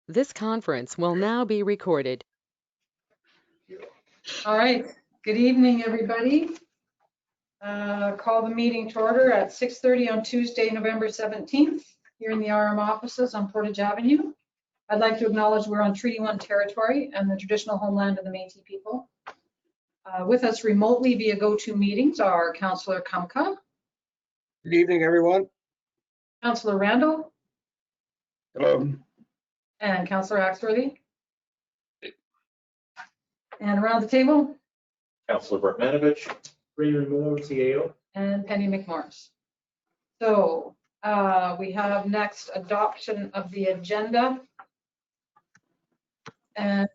This conference will now be recorded. All right, good evening, everybody. Call the meeting to order at 6:30 on Tuesday, November 17th, here in the RM offices on Portage Avenue. I'd like to acknowledge we're on Treaty 1 territory and the traditional homeland of the Métis people. With us remotely via GoToMeetings are Councillor Kumka. Good evening, everyone. Councillor Randall. Hello. And Councillor Axworthy. And around the table, Councillor Bartmanovich, Raymond Moore, CAO, and Penny McMorris. So we have next adoption of the agenda. And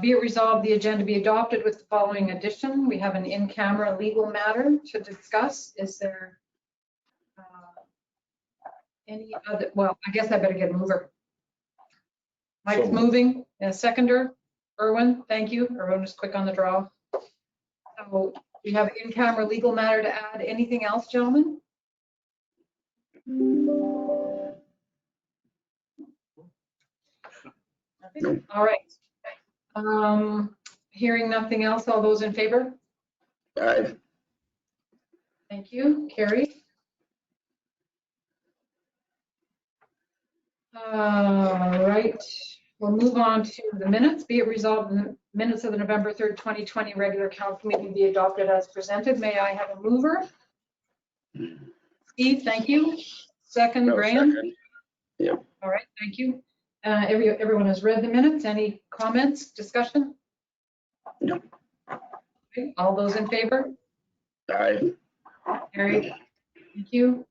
be it resolved, the agenda be adopted with the following addition. We have an in-camera legal matter to discuss. Is there any other? Well, I guess I better get a mover. Mike's moving. And a seconder, Erwin, thank you. Erwin was quick on the draw. So we have in-camera legal matter to add. Anything else, gentlemen? Nothing? All right. Hearing nothing else, all those in favor? Aye. Thank you. Carrie? All right. We'll move on to the minutes. Be it resolved, the minutes of the November 3rd, 2020 regular council meeting be adopted as presented. May I have a mover? Steve, thank you. Second, Graham? Second. Yep. All right, thank you. Everyone has read the minutes. Any comments, discussion? No. Okay, all those in favor? Aye. Carried. Thank you.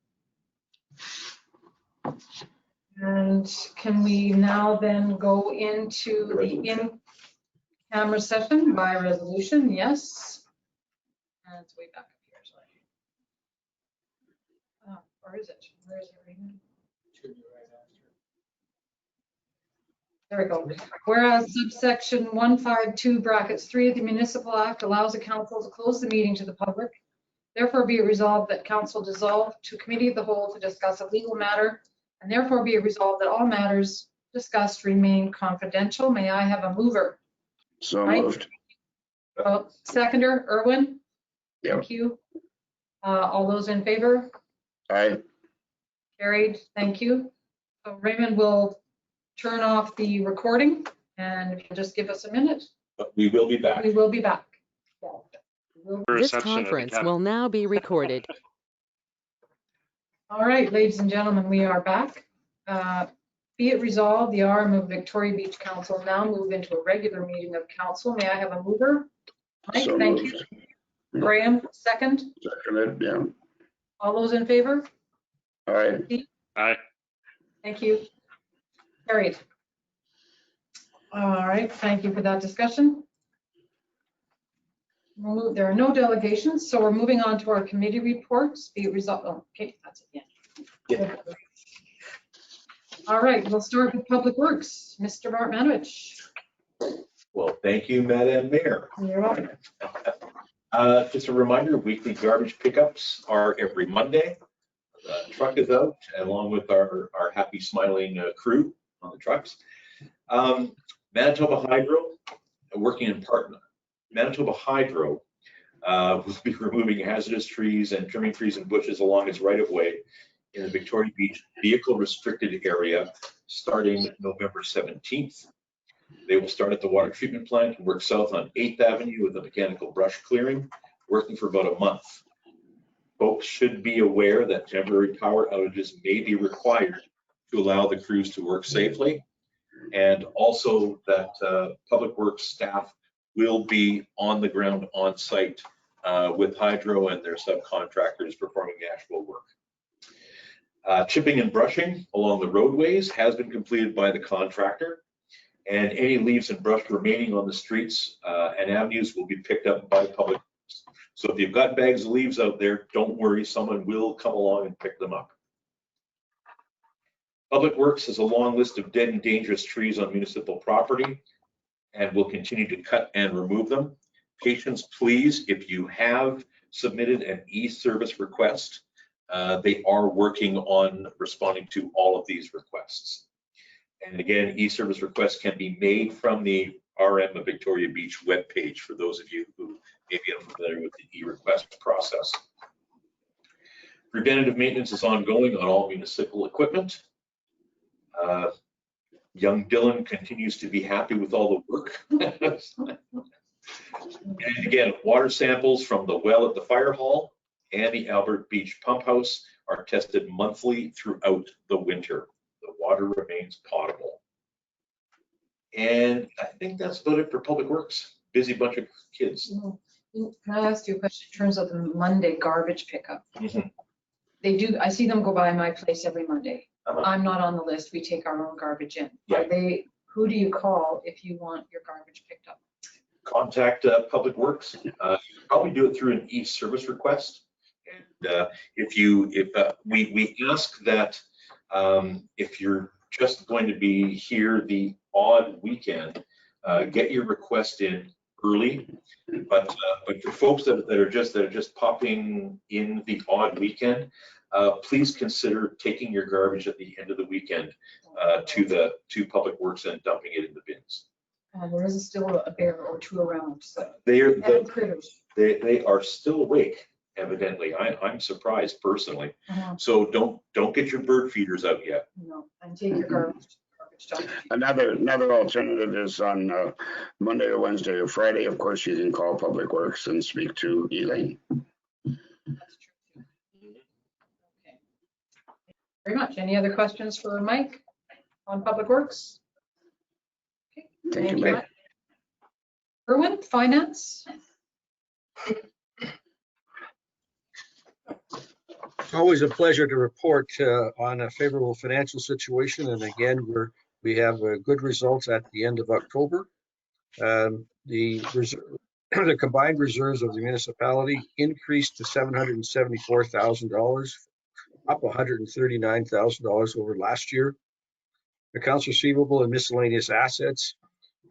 And can we now then go into the in-camera session by resolution? Yes. And it's way back up here, sorry. Or is it? Where is it right now? There we go. Whereas subsection 152 brackets 3 of the Municipal Act allows the council to close the meeting to the public. Therefore be it resolved that council dissolve to committee of the whole to discuss a legal matter, and therefore be it resolved that all matters discussed remain confidential. May I have a mover? So Right. moved. Seconder, Erwin? Yep. Thank you. All those in favor? Aye. Carried. Thank you. So Raymond will turn off the recording, and if you'll just give us a minute. but we will be back. We will be back. This conference will now be recorded. All right, ladies and gentlemen, we are back. Be it resolved, the RM of Victoria Beach Council now move into a regular meeting of council. May I have a mover? Mike, So thank moved. you. Graham, second. Seconded, yeah. All those in favor? Aye. Aye. Thank you. Carried. All right, thank you for that discussion. There are no delegations, so we're moving on to our committee reports. Be it resolved. Oh, okay, that's it. Yeah. All right, we'll start with Public Works. Mr. Bartmanovich. Well, thank you, Madam Mayor. You're welcome. Just a reminder, weekly garbage pickups are every Monday. The truck is out along with our happy smiling crew on the trucks. Manitoba Hydro, working in partner. Manitoba Hydro will be removing hazardous trees and trimming trees and bushes along its right-of-way in the Victoria Beach vehicle restricted area starting November 17th. They will start at the water treatment plant and work south on 8th Avenue with a mechanical brush clearing, working for about a month. Folks should be aware that temporary power outages may be required to allow the crews to work safely, and also that Public Works staff will be on the ground on site with Hydro and their subcontractors performing the actual work. Chipping and brushing along the roadways has been completed by the contractor, and any leaves and brush remaining on the streets and avenues will be picked up by Public Works. So if you've got bags of leaves out there, don't worry, someone will come along and pick them up. Public Works has a long list of dead and dangerous trees on municipal property and will continue to cut and remove them. Patients, please, if you have submitted an e-service request, they are working on responding to all of these requests. And again, e-service requests can be made from the RM of Victoria Beach webpage for those of you who may be unfamiliar with the e-request process. Preventative maintenance is ongoing on all municipal equipment. Young Dylan continues to be happy with all the work. And again, water samples from the well at the fire hall and the Albert Beach pump house are tested monthly throughout the winter. The water remains potable. And I think that's about it for Public Works. Busy bunch of kids. Can I ask you a question in terms of the Monday garbage pickup? Mhm. They do, I see them go by my place every Monday. Uh-huh. I'm not on the list. We take our own garbage in. Yeah. Are they, who do you call if you want your garbage picked up? Contact Public Works. You can probably do it through an e-service request. And we ask that if you're just going to be here the odd weekend, get your request in early. But for folks that are just popping in the odd weekend, please consider taking your garbage at the end of the weekend to Public Works and dumping it in the bins. There is still a bear or two around, so. And critters. they are still awake, evidently. I'm surprised personally. So don't get your bird feeders out yet. No, and take your garbage dump. Another alternative is on Monday or Wednesday or Friday. Of course, you can call Public Works and speak to Elaine. That's true. Okay. Very much. Any other questions for Mike on Public Works? Okay. Thank you, Mike. Erwin, Finance. It's always a pleasure to report on a favorable financial situation, and again, we have good results at the end of October. The combined reserves of the municipality increased to $774,000, up $139,000 over last year. Accounts receivable and miscellaneous assets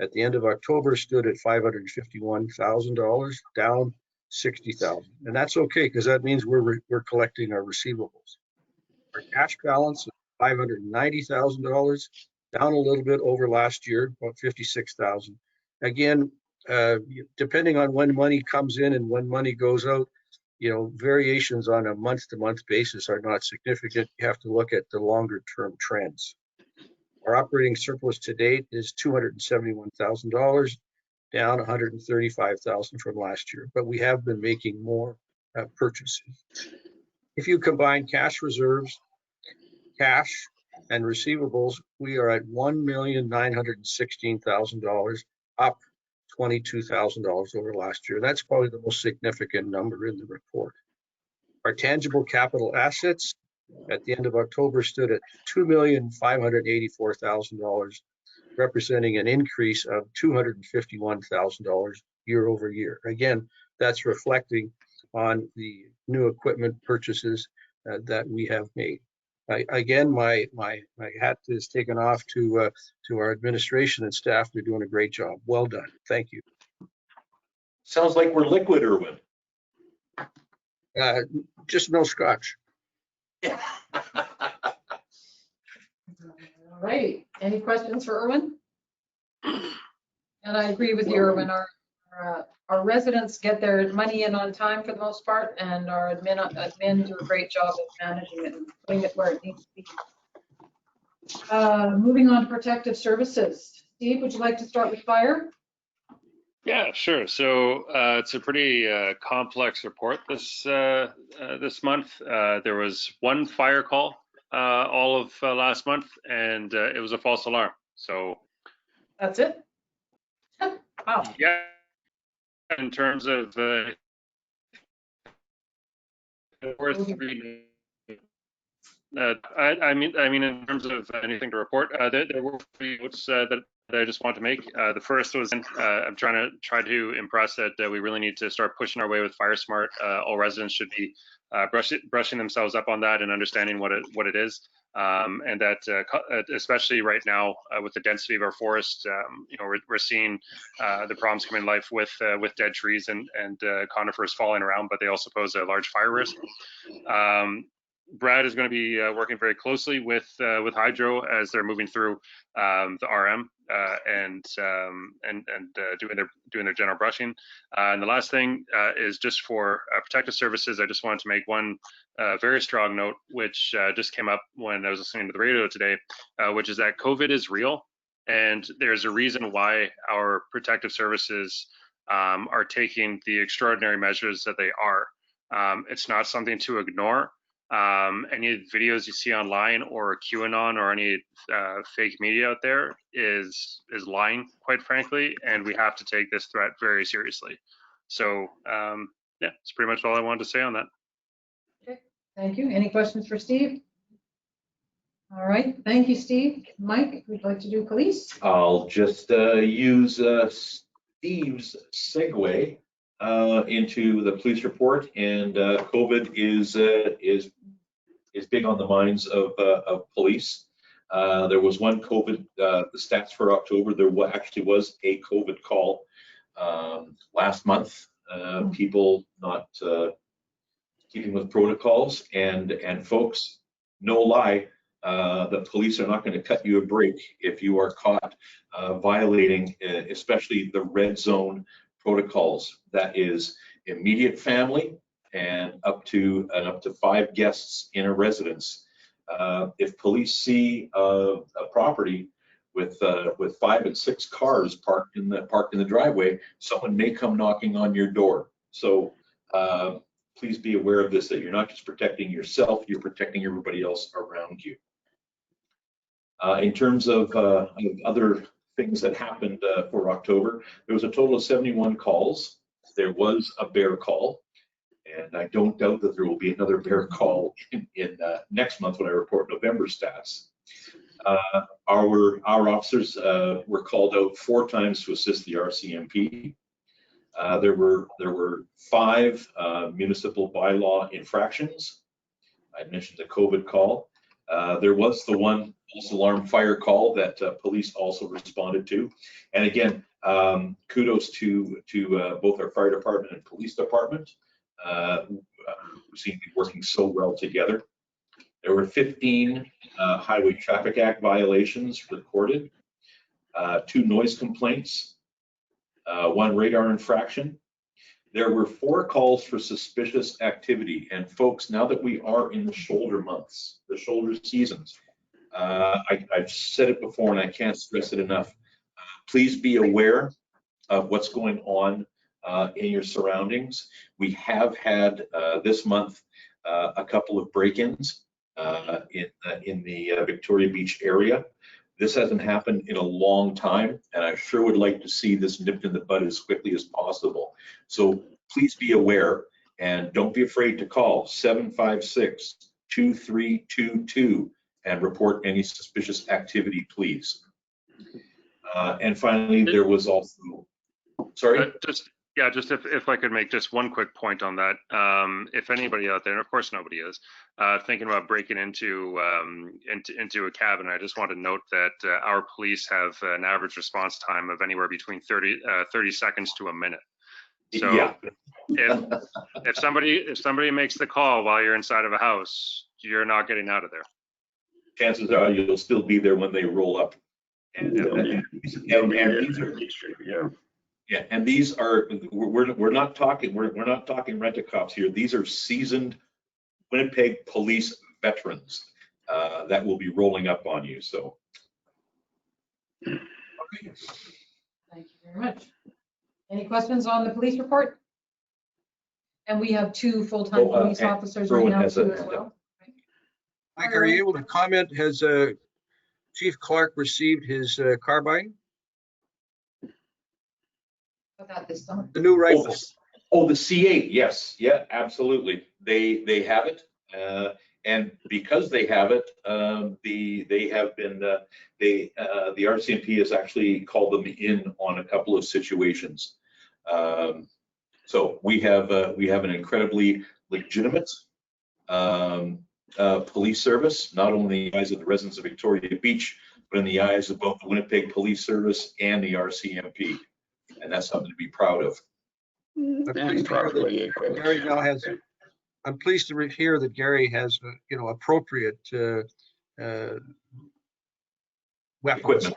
at the end of October stood at $551,000, down $60,000, and that's okay because that means we're collecting our receivables. Our cash balance is $590,000, down a little bit over last year, about $56,000. Again, depending on when money comes in and when money goes out, variations on a month-to-month basis are not significant. You have to look at the longer-term trends. Our operating surplus to date is $271,000. Down $135,000 from last year, but we have been making more purchases. If you combine cash reserves, cash, and receivables, we are at $1,916,000, up $22,000 over last year. That's probably the most significant number in the report. Our tangible capital assets at the end of October stood at $2,584,000. Representing an increase of $251,000 year over year. Again, that's reflecting on the new equipment purchases that we have made. Again, my hat is taken off to our administration and staff. They're doing a great job. Well done. Thank you. Sounds like we're liquid, Erwin. Just no scotch. All right. Any questions for Erwin? And I agree with you, Erwin. Our residents get their money in on time for the most part, and our admin do a great job of managing it and putting it where it needs to be. Moving on to protective services. Steve, would you like to start with fire? Yeah, sure. So it's a pretty complex report this month. There was one fire call all of last month, and it was a false alarm. So that's it. Wow. Yeah. In terms of I mean, in terms of anything to report, there were three notes that I just want to make. The first was I'm trying to impress that we really need to start pushing our way with Fire Smart. All residents should be brushing themselves up on that and understanding what it is, and that especially right now with the density of our forest, we're seeing the problems come in life with dead trees and conifers falling around, but they also pose a large fire risk. Brad is going to be working very closely with Hydro as they're moving through the RM and doing their general brushing. And the last thing is just for protective services. I just wanted to make one very strong note, which just came up when I was listening to the radio today, which is that COVID is real, and there's a reason why our protective services are taking the extraordinary measures that they are. It's not something to ignore. Any videos you see online or QAnon or any fake media out there is lying, quite frankly, and we have to take this threat very seriously. So yeah, that's pretty much all I wanted to say on that. Okay, thank you. Any questions for Steve? All right, thank you, Steve. Mike, would you like to do police? I'll just use Steve's segue into the police report, and COVID is big on the minds of police. There was one COVID, the stats for October, there actually was a COVID call last month. People not keeping with protocols, and folks, no lie, the police are not going to cut you a break if you are caught violating, especially the red zone protocols. That is immediate family and up to 5 guests in a residence. If police see a property with 5 and 6 cars parked in the driveway, someone may come knocking on your door. So please be aware of this, that you're not just protecting yourself, you're protecting everybody else around you. In terms of other things that happened for October, there was a total of 71 calls. There was a bear call, and I don't doubt that there will be another bear call in next month when I report November stats. Our officers were called out 4 times to assist the RCMP. There were 5 municipal bylaw infractions. I mentioned the COVID call. There was the one false alarm fire call that police also responded to. And again, kudos to both our fire department and police department, who seem to be working so well together. There were 15 Highway Traffic Act violations recorded, 2 noise complaints, 1 radar infraction. There were 4 calls for suspicious activity. And folks, now that we are in the shoulder months, the shoulder seasons, I've said it before and I can't stress it enough. Please be aware of what's going on in your surroundings. We have had this month a couple of break-ins in the Victoria Beach area. This hasn't happened in a long time, and I sure would like to see this nipped in the bud as quickly as possible. So please be aware, and don't be afraid to call 756-2322 and report any suspicious activity, please. And finally, there was also, sorry? Just if I could make just one quick point on that. If anybody out there, and of course nobody is, thinking about breaking into a cabin, I just want to note that our police have an average response time of anywhere between 30 seconds to a minute. So yeah. if somebody makes the call while you're inside of a house, you're not getting out of there. Chances are you'll still be there when they roll up. And these are, we're not talking rent-a-cops here. These are seasoned Winnipeg police veterans that will be rolling up on you. So, okay. Thank you very much. Any questions on the police report? And we have 2 full-time police officers right now too as well. Mike, are you able to comment? Has Chief Clark received his carbine? About this summer. The new rifles. Oh, the C8, yes, yeah, absolutely. They have it, and because they have it, the RCMP has actually called them in on a couple of situations. So we have an incredibly legitimate police service, not only in the eyes of the residents of Victoria Beach, but in the eyes of both the Winnipeg Police Service and the RCMP. And that's something to be proud of. And properly equipped. Gary now has I'm pleased to hear that Gary has, appropriate weapons. Equipment.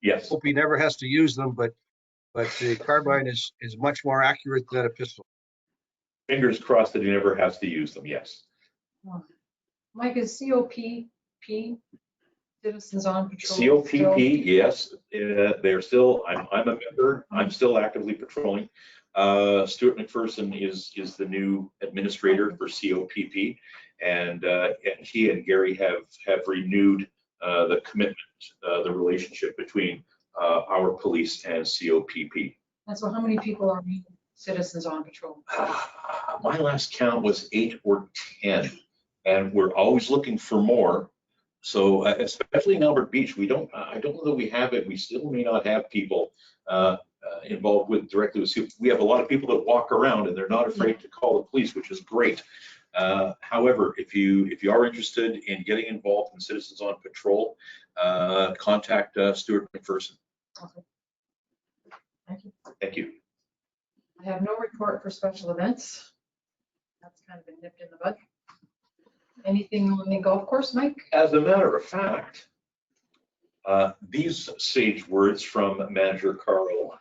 Yes. Hope he never has to use them, but the carbine is much more accurate than a pistol. Fingers crossed that he never has to use them. Yes. Mike, is COPP, Citizens on Patrol? COPP, yes, they're still. I'm a member. I'm still actively patrolling. Stuart McPherson is the new administrator for COPP, and he and Gary have renewed the commitment, the relationship between our police and COPP. And so how many people are we Citizens on Patrol? My last count was 8 or 10, and we're always looking for more. So especially in Albert Beach, I don't know that we have it. We still may not have people involved directly with COPP. We have a lot of people that walk around and they're not afraid to call the police, which is great. However, if you are interested in getting involved in Citizens on Patrol, contact Stuart McPherson. Okay. Thank you. Thank you. I have no report for special events. That's kind of been nipped in the bud. Anything on the golf course, Mike? As a matter of fact, these sage words from Manager Carl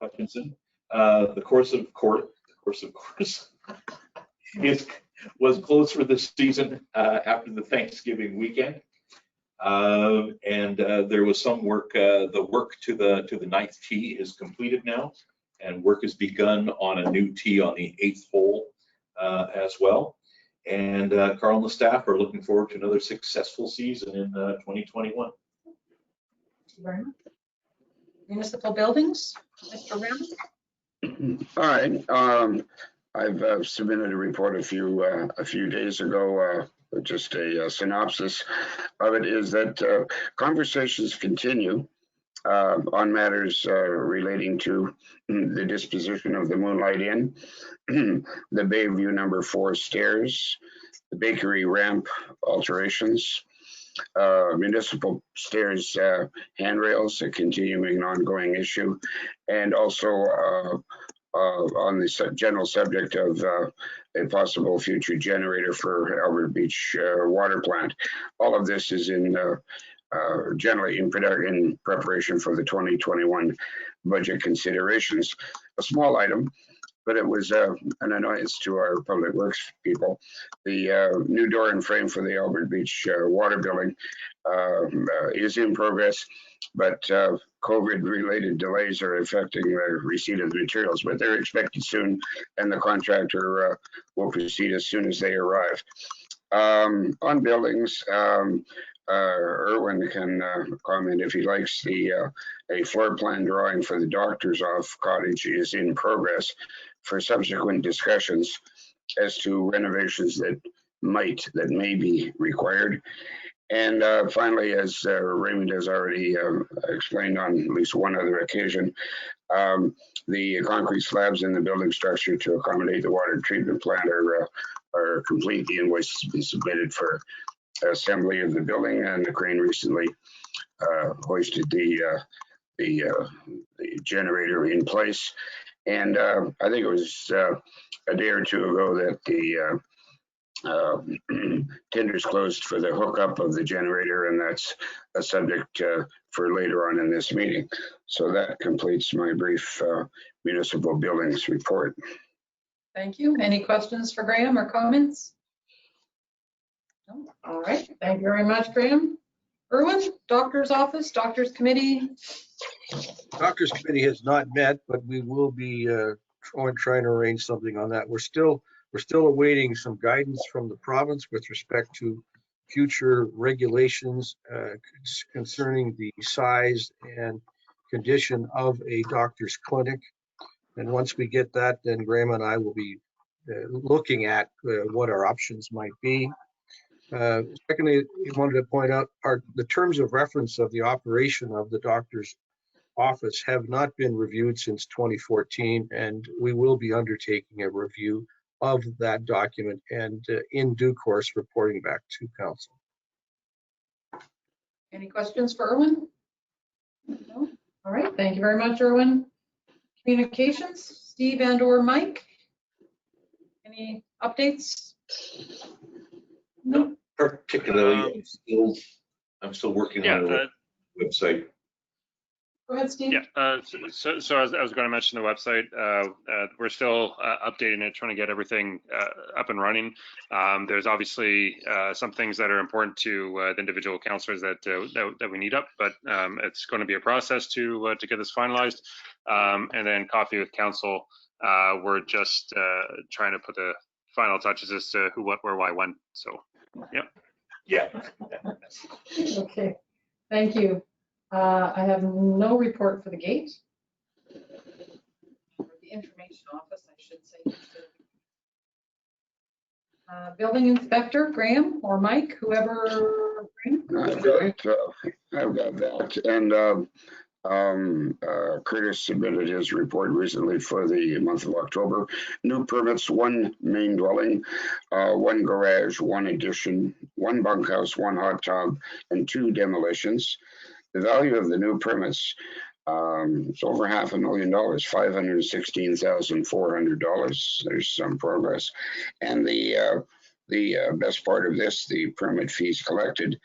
Hutchinson, the course of course was closed for this season after the Thanksgiving weekend. And there was some work, the work to the 9th tee is completed now, and work has begun on a new tee on the 8th hole as well. And Carl and the staff are looking forward to another successful season in 2021. Thank you very much. Municipal buildings, Mr. Rim? All right. I've submitted a report a few days ago. Just a synopsis of it is that conversations continue on matters relating to the disposition of the Moonlight Inn, the Bayview number 4 stairs, the bakery ramp alterations, municipal stairs handrails, a continuing and ongoing issue, and also on the general subject of a possible future generator for Albert Beach water plant. All of this is in generally in preparation for the 2021 budget considerations. A small item, but it was an annoyance to our public works people. The new door and frame for the Albert Beach water building is in progress, but COVID-related delays are affecting the receipt of the materials, but they're expected soon, and the contractor will proceed as soon as they arrive. On buildings, Erwin can comment if he likes. A floor plan drawing for the doctor's office cottage is in progress for subsequent discussions as to renovations that may be required. And finally, as Raymond has already explained on at least one other occasion, the concrete slabs in the building structure to accommodate the water treatment plant are complete. The invoice has been submitted for assembly of the building, and the crane recently hoisted the generator in place. And I think it was a day or two ago that the tenders closed for the hookup of the generator, and that's a subject for later on in this meeting. So that completes my brief municipal buildings report. Thank you. Any questions for Graham or comments? No? All right. Thank you very much, Graham. Erwin, doctor's office, doctor's committee. Doctor's committee has not met, but we will be trying to arrange something on that. We're still awaiting some guidance from the province with respect to future regulations concerning the size and condition of a doctor's clinic. And once we get that, then Graham and I will be looking at what our options might be. Secondly, we wanted to point out the terms of reference of the operation of the doctor's office have not been reviewed since 2014, and we will be undertaking a review of that document and in due course reporting back to council. Any questions for Erwin? No? All right. Thank you very much, Erwin. Communications, Steve and or Mike? Any updates? No. Particularly, I'm still working on the website. Go ahead, Steve. Yeah, so I was going to mention the website. We're still updating it, trying to get everything up and running. There's obviously some things that are important to the individual councillors that we need up, but it's going to be a process to get this finalized. And then coffee with council, we're just trying to put the final touches as to who, what, where, why, when. So, yeah. Yeah. Okay, thank you. I have no report for the gate. Or the information office, I should say. Building inspector, Graham or Mike, whoever. I've got that. And Curtis submitted his report recently for the month of October. New permits: 1 main dwelling, 1 garage, 1 addition, 1 bunkhouse, 1 hot tub, and 2 demolitions. The value of the new permits is over $500,000, $516,400. There's some progress. And the best part of this, the permit fees collected,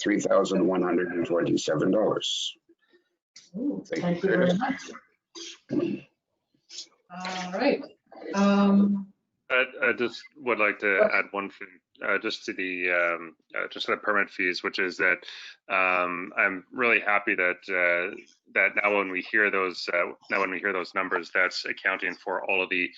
$3,127. Thank you very much. All right. I just would like to add one thing, just to the permit fees, which is that I'm really happy that that now when we hear those numbers, that's accounting for all of the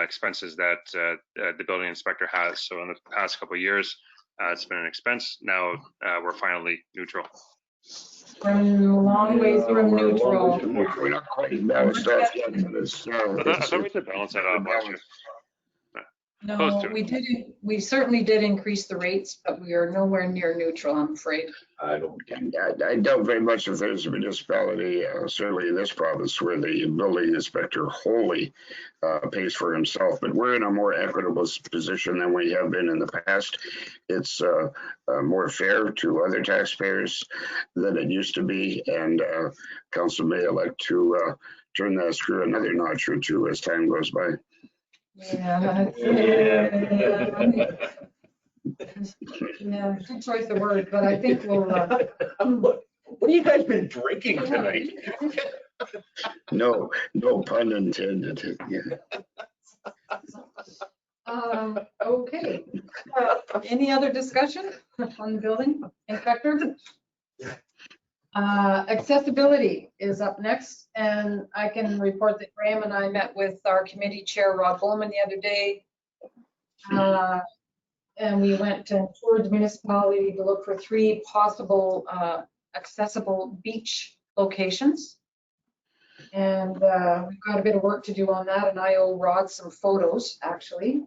expenses that the building inspector has. So in the past couple of years, it's been an expense. Now we're finally neutral. We're a long ways from neutral. We're not quite balanced off yet, but it's. I thought we did balance that off last year. No, we didn't. We certainly did increase the rates, but we are nowhere near neutral, I'm afraid. I doubt very much if there's a municipality, certainly in this province, where the building inspector wholly pays for himself. But we're in a more equitable position than we have been in the past. It's more fair to other taxpayers than it used to be, and council may elect to turn that screw another notch or two as time goes by. Yeah, good choice of words, but I think we'll. What have you guys been drinking tonight? No pun intended. Yeah. Okay. Any other discussion on the building inspector? Accessibility is up next, and I can report that Graham and I met with our committee chair, Rob Bowman, the other day. And we went and toured the municipality to look for 3 possible accessible beach locations. And we've got a bit of work to do on that, and I owe Rod some photos, actually.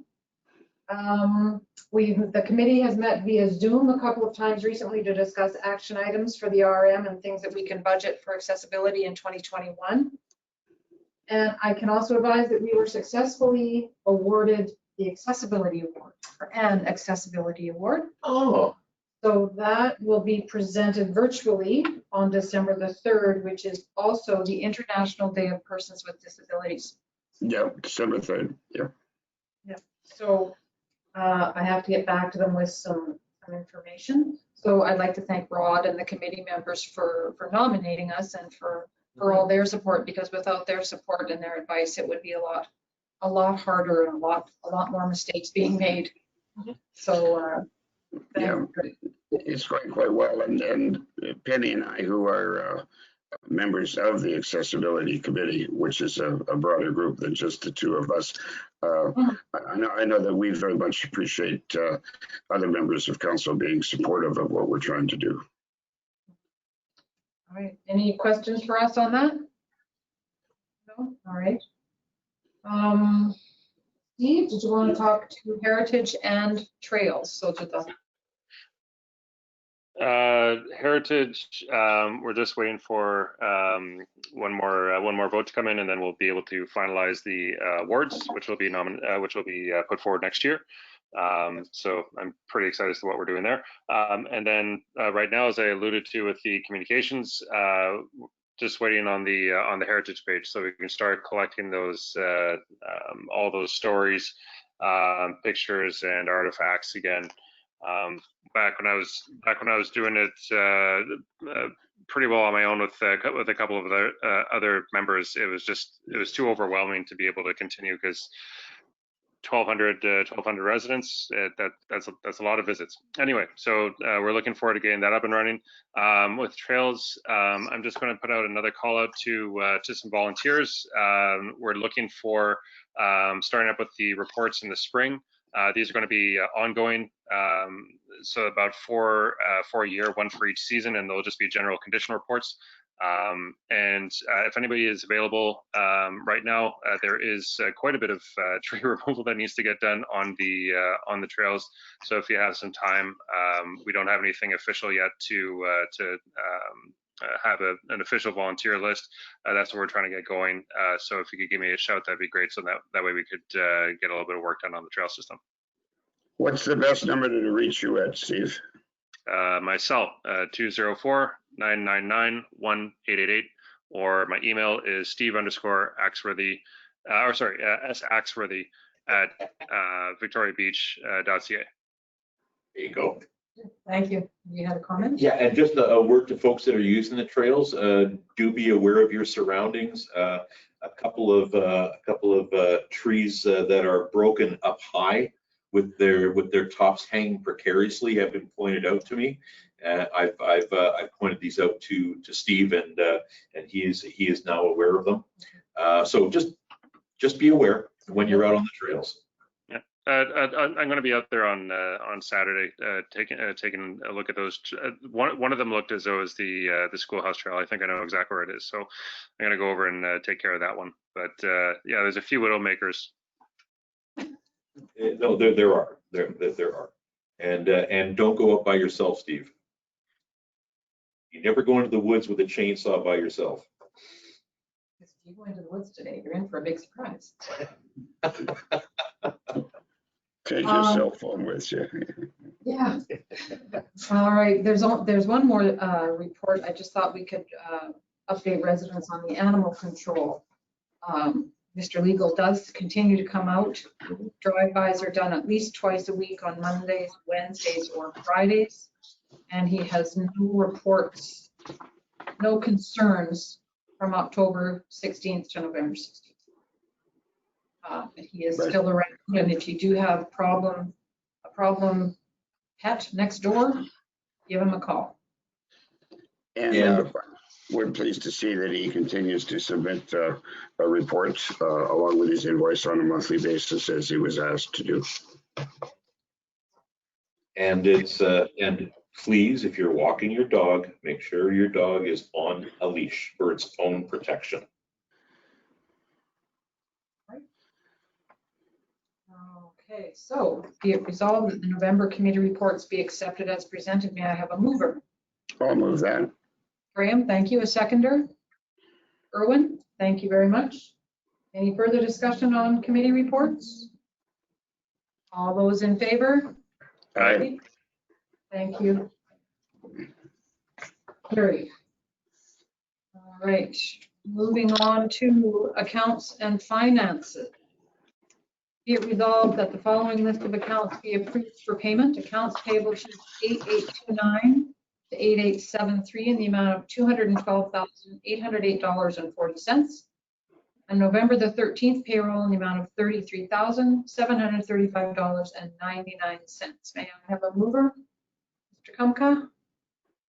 The committee has met via Zoom a couple of times recently to discuss action items for the RM and things that we can budget for accessibility in 2021. And I can also advise that we were successfully awarded the Accessibility Award, or an Accessibility Award. Oh. So that will be presented virtually on December the 3rd, which is also the International Day of Persons with Disabilities. Yeah, December 3rd. Yeah. Yeah. So I have to get back to them with some information. So I'd like to thank Rod and the committee members for nominating us and for all their support, because without their support and their advice, it would be a lot harder and a lot more mistakes being made. So yeah, it's going quite well. And Penny and I, who are members of the Accessibility Committee, which is a broader group than just the 2 of us, I know that we very much appreciate other members of council being supportive of what we're trying to do. All right. Any questions for us on that? No? All right. Steve, did you want to talk to heritage and trails? So to the Heritage, we're just waiting for one more vote to come in, and then we'll be able to finalize the awards, which will be put forward next year. So I'm pretty excited as to what we're doing there. And then right now, as I alluded to with the communications, just waiting on the heritage page, so we can start collecting those all those stories pictures and artifacts again. Back when I was doing it pretty well on my own with a couple of other members, it was too overwhelming to be able to continue, because 1,200 residents, that's a lot of visits. Anyway, so we're looking forward to getting that up and running. With trails, I'm just going to put out another call out to some volunteers. We're looking for starting up with the reports in the spring. These are going to be ongoing, so about four a year, one for each season, and they'll just be general condition reports. And if anybody is available right now, there is quite a bit of tree removal that needs to get done on the trails. So if you have some time, we don't have anything official yet to have an official volunteer list. That's what we're trying to get going. So if you could give me a shout, that'd be great. So that way we could get a little bit of work done on the trail system. What's the best number to reach you at, Steve? My cell, 204-999-1888, or my email is steve_axworthy, saxworthy at victoriabeach.ca. There you go. Thank you. You had a comment? Yeah, and just a word to folks that are using the trails, do be aware of your surroundings. A couple of trees that are broken up high with their tops hanging precariously have been pointed out to me. I've pointed these out to Steve, and he is now aware of them. So just be aware when you're out on the trails. Yeah, I'm going to be out there on Saturday, taking a look at those. One of them looked as though it was the schoolhouse trail. I think I know exactly where it is, so I'm going to go over and take care of that one. But yeah, there's a few widowmakers. No, there are, and don't go up by yourself, Steve. You never go into the woods with a chainsaw by yourself. If you go into the woods today, you're in for a big surprise. Take your cell phone with you. Yeah. All right. There's one more report. I just thought we could update residents on the animal control. Mr. Legal does continue to come out. Drive-bys are done at least twice a week on Mondays, Wednesdays, or Fridays. And he has no reports, no concerns from October 16th to November 16th. He is still around, and if you do have a problem pet next door, give him a call. And we're pleased to see that he continues to submit a report along with his invoice on a monthly basis, as he was asked to do. And and please, if you're walking your dog, make sure your dog is on a leash for its own protection. Okay, so be it resolved that the November committee reports be accepted as presented. May I have a mover? I'll move that. Graham, thank you. A seconder? Irwin, thank you very much. Any further discussion on committee reports? All those in favor? Aye. Thank you. Carried. All right, moving on to accounts and finances. Be it resolved that the following list of accounts be approved for payment. Accounts payable sheet 8829 to 8873 in the amount of $212,808.40. And November the 13th payroll in the amount of $33,735.99. May I have a mover? Mr. Kumka?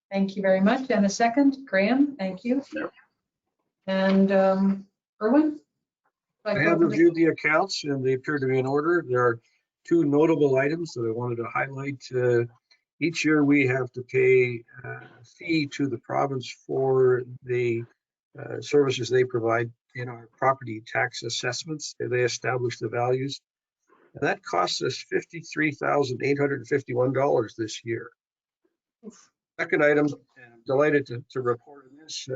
Thank you very much. And a second? Graham, thank you. Yep. And Irwin? I have reviewed the accounts and they appear to be in order. There are two notable items that I wanted to highlight. Each year we have to pay a fee to the province for the services they provide in our property tax assessments. They establish the values. And that costs us $53,851 this year. Second item, and I'm delighted to report on this,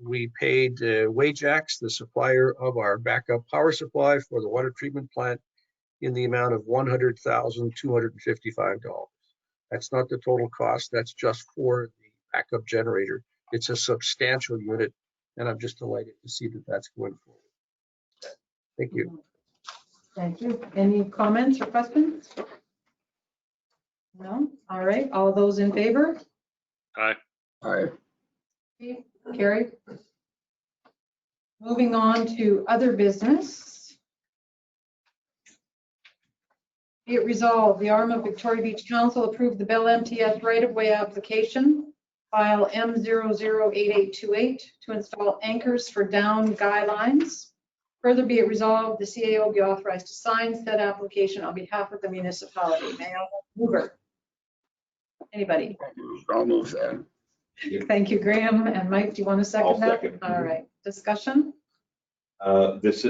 we paid Wajax, the supplier of our backup power supply for the water treatment plant, in the amount of $100,255. That's not the total cost, that's just for the backup generator. It's a substantial unit, and I'm just delighted to see that that's going forward. Thank you. Thank you. Any comments or questions? No? All right. All those in favor? Aye. Aye. Carried. Moving on to other business. Be it resolved, the Arm of Victoria Beach Council approved the Bell MTS right-of-way application, file M008828, to install anchors for down guy lines. Further be it resolved, the CAO be authorized to sign said application on behalf of the municipality. May I have a mover? Anybody? I'll move that. Thank you, Graham. And Mike, do you want to second I'll that? second. All right. Discussion? This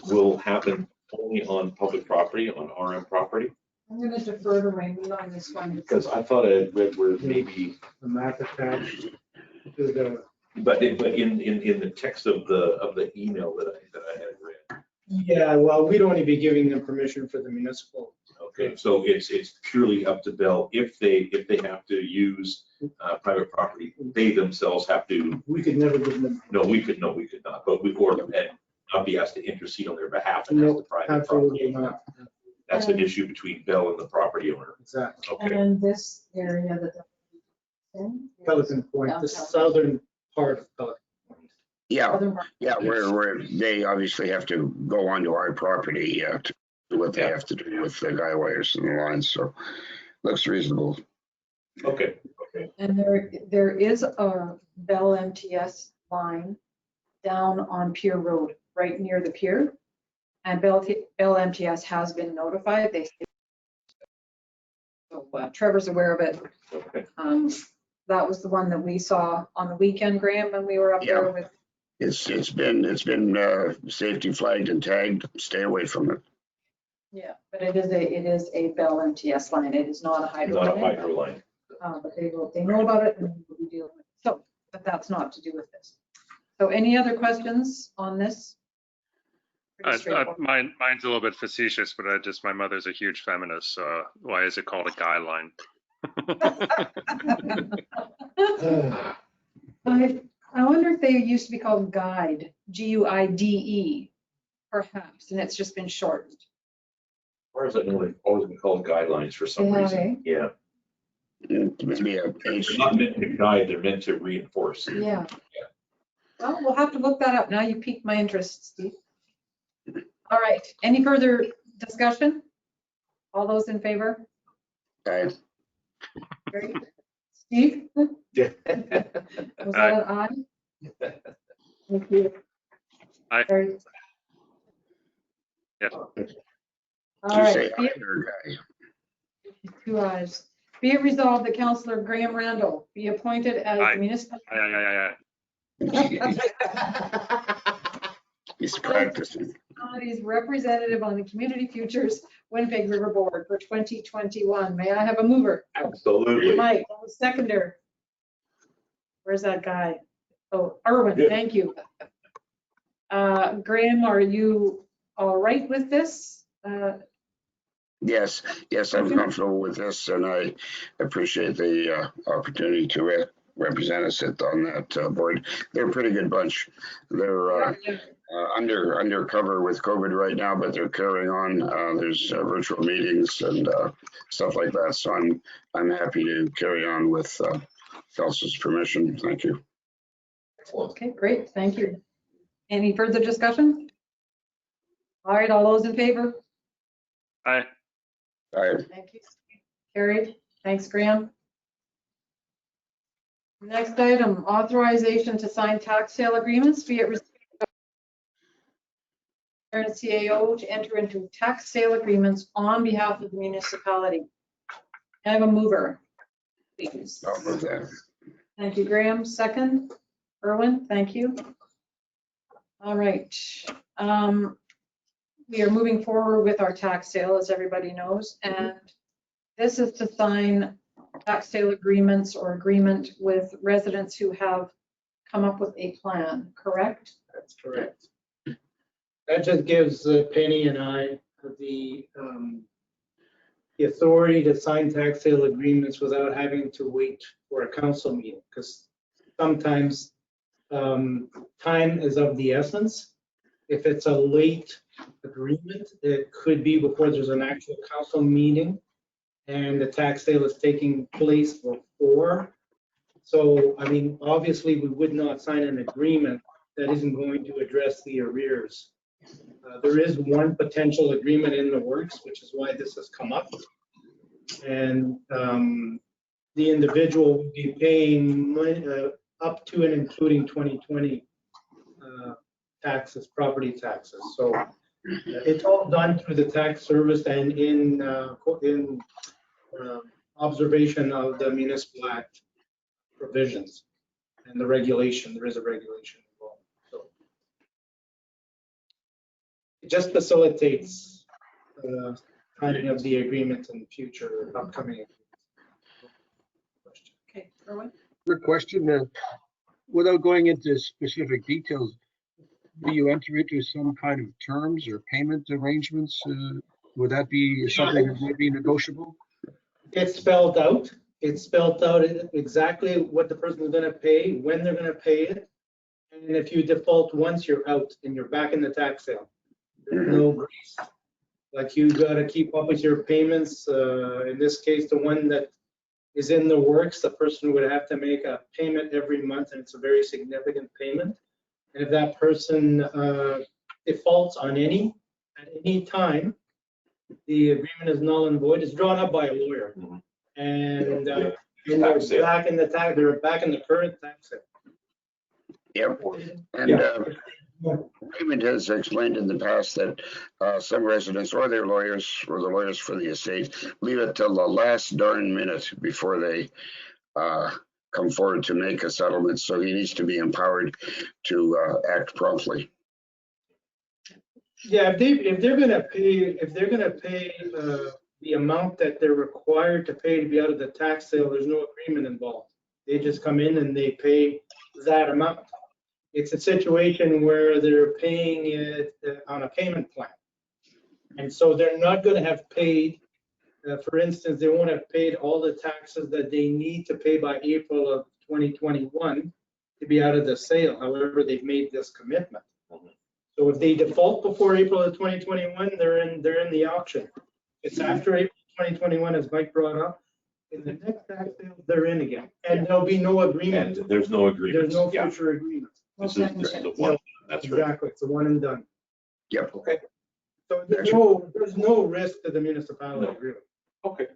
will happen only on public property, on RM property, I'm going to defer to Raymond on this one. because I thought I had read where maybe, The map attached to the, but in the text of the email that I had read. yeah, well, we'd only be giving them permission for the municipal. Okay, so it's purely up to Bell if they have to use private property. They themselves have to. We could never give them. No, we could not. But we or and not be asked to intercede on their behalf and that's the No, private absolutely property. not. That's an issue between Bell and the property owner. Exactly. Okay. And this area that. Pelican Point, the southern part of Pelican. Yeah, where they obviously have to go onto our property to do what they have to do with the guy wires and the lines, so looks reasonable. Okay. And there is a Bell MTS line down on Pier Road, right near the pier. And Bell MTS has been notified. So Trevor's aware of it. Okay. That was the one that we saw on the weekend, Graham, when we were up there with. It's been safety flagged and tagged. Stay away from it. Yeah, but it is a Bell MTS line. It is not a hydro Not a line. hydro line. But they know about it and will be dealing with it. So, but that's not to do with this. So any other questions on this? Pretty straightforward. Mine's a little bit facetious, but my mother's a huge feminist. So why is it called a guy line? I wonder if they used to be called guide, Guide, perhaps, and it's just been shortened. As far as I know, they've always been called guidelines for some reason. Yeah. Maybe a They're age. not meant to guide, they're meant to reinforce. Yeah. Well, we'll have to look that up. Now you piqued my interest, Steve. All right. Any further discussion? All those in favor? Aye. Great. Steve? Was that an aye? Thank you. Aye. Carried. Yeah. All You right. say aye or guy? Two ayes. Be it resolved that Councillor Graham Randall be appointed as Aye. municipal. Aye. He's practicing. Municipality's representative on the Community Futures Winnipeg River Board for 2021. May I have a mover? Absolutely. Mike, seconder. Where's that guy? Oh, Erwin, Good. thank you. Graham, are you all right with this? Yes, I'm Okay. comfortable with this, and I appreciate the opportunity to represent us on that board. They're a pretty good bunch. They're undercover with COVID right now, but they're carrying on. There's virtual meetings and stuff like that. So I'm happy to carry on with Council's permission. Thank you. Okay, great, thank you. Any further discussion? All right, all those in favor? Aye. Aye. Thank you. Carried. Thanks, Graham. Next item, authorization to sign tax sale agreements, be it CAO to enter into tax sale agreements on behalf of the municipality. I have a mover, please. I'll move that. Thank you, Graham. Second, Erwin, thank you. All right. We are moving forward with our tax sale, as everybody knows, and this is to sign tax sale agreements or agreement with residents who have come up with a plan, correct? That's correct. That just gives Penny and I the authority to sign tax sale agreements without having to wait for a council meeting, because sometimes time is of the essence. If it's a late agreement. It could be before there's an actual council meeting and the tax sale is taking place before. So, I mean, obviously, we would not sign an agreement that isn't going to address the arrears. There is one potential agreement in the works, which is why this has come up. And the individual will be paying up to and including 2020 taxes, property taxes. So it's all done through the tax service and in observation of the municipal act provisions and the regulation. There is a regulation involved. So it just facilitates signing of the agreement in future upcoming agreements. Okay, Erwin? Good question. Without going into specific details, do you enter into some kind of terms or payment arrangements? Would that be something that might be negotiable? It's spelled out. It's spelled out exactly what the person is going to pay, when they're going to pay it. And if you default once, you're out and you're back in the tax sale. There's no grace. Like you got to keep up with your payments. In this case, the one that is in the works, the person would have to make a payment every month, and it's a very significant payment. And if that person defaults on at any time, the agreement is null and void. It's drawn up by a lawyer, and they're back in the current tax sale. Yep. And Raymond has explained in the past that some residents or their lawyers or the lawyers for the estate leave it till the last darn minute before they come forward to make a settlement. So he needs to be empowered to act promptly. Yeah, if they're gonna pay the amount that they're required to pay to be out of the tax sale, there's no agreement involved. They just come in and they pay that amount. It's a situation where they're paying it on a payment plan. And so they're not gonna have paid, for instance, they won't have paid all the taxes that they need to pay by April of 2021 to be out of the sale. However, they've made this commitment. So if they default before April of 2021, they're in the auction. It's after April 2021, as Mike brought up. In the next tax sale, they're in again, and there'll be no agreement. And there's no agreement. There's no future agreement. This is the one. That's right. Exactly, it's a one and done. Yep. Okay. So there's no risk to the municipality agreement. Okay.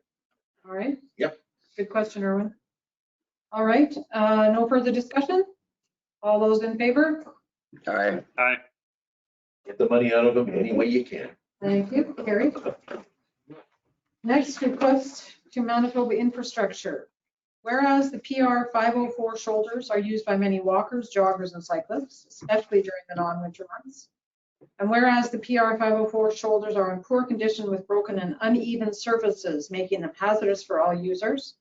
All right. Yep. Good question, Erwin. All right, no further discussion? All those in favor? Aye. Aye. Get the money out of them any way you can. Thank you, Carrie. Next, request to Manitoba Infrastructure. Whereas the PR 504 shoulders are used by many walkers, joggers, and cyclists, especially during the non-winter months. And whereas the PR 504 shoulders are in poor condition with broken and uneven surfaces, making them hazardous for all users.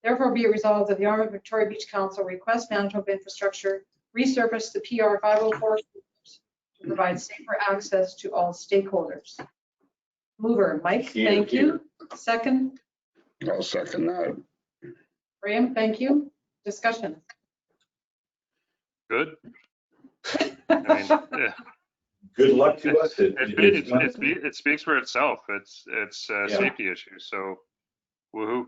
Therefore, be it resolved that the Auburn Victoria Beach Council requests Manitoba Infrastructure resurface the PR 504 shoulders to provide safer access to all stakeholders. Mover, Mike, thank you. Second, I'll second that. Graham, thank you. Discussion. Good. I mean, yeah. Good luck to us. It speaks for itself. It's a safety issue. So, woohoo.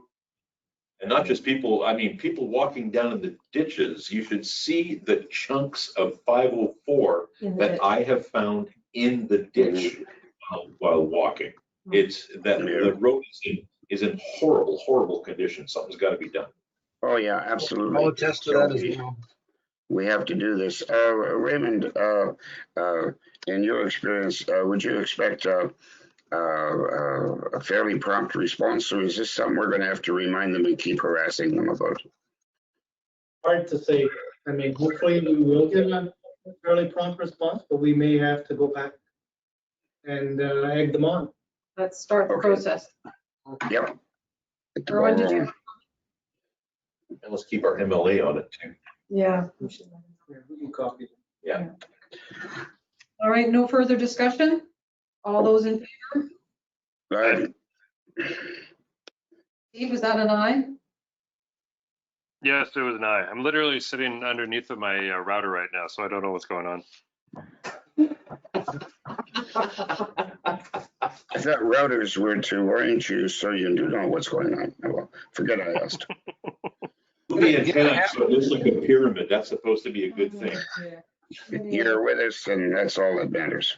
And not just people, I mean, people walking down in the ditches, you should see the chunks of 504 that I have found in the ditch while walking. It's that the road is in horrible, horrible condition. Something's got to be done. Oh, yeah, absolutely. I'll attest to that as well. We have to do this. Raymond, in your experience, would you expect a fairly prompt response, or is this something we're going to have to remind them and keep harassing them about? Hard to say. I mean, hopefully we will get a fairly prompt response, but we may have to go back and egg them on. Let's start the process. Yep. Erwin, did you? And let's keep our MLA on it too. Yeah. We can copy. Yeah. All right, no further discussion? All those in favor? Right. Steve, was that an aye? Yes, it was an aye. I'm literally sitting underneath of my router right now, so I don't know what's going on. I thought routers were to orient you so you do know what's going on. Oh, well, forget I asked. The antenna, so it looks like a pyramid. That's supposed to be a good thing. You're with us, and that's all that matters.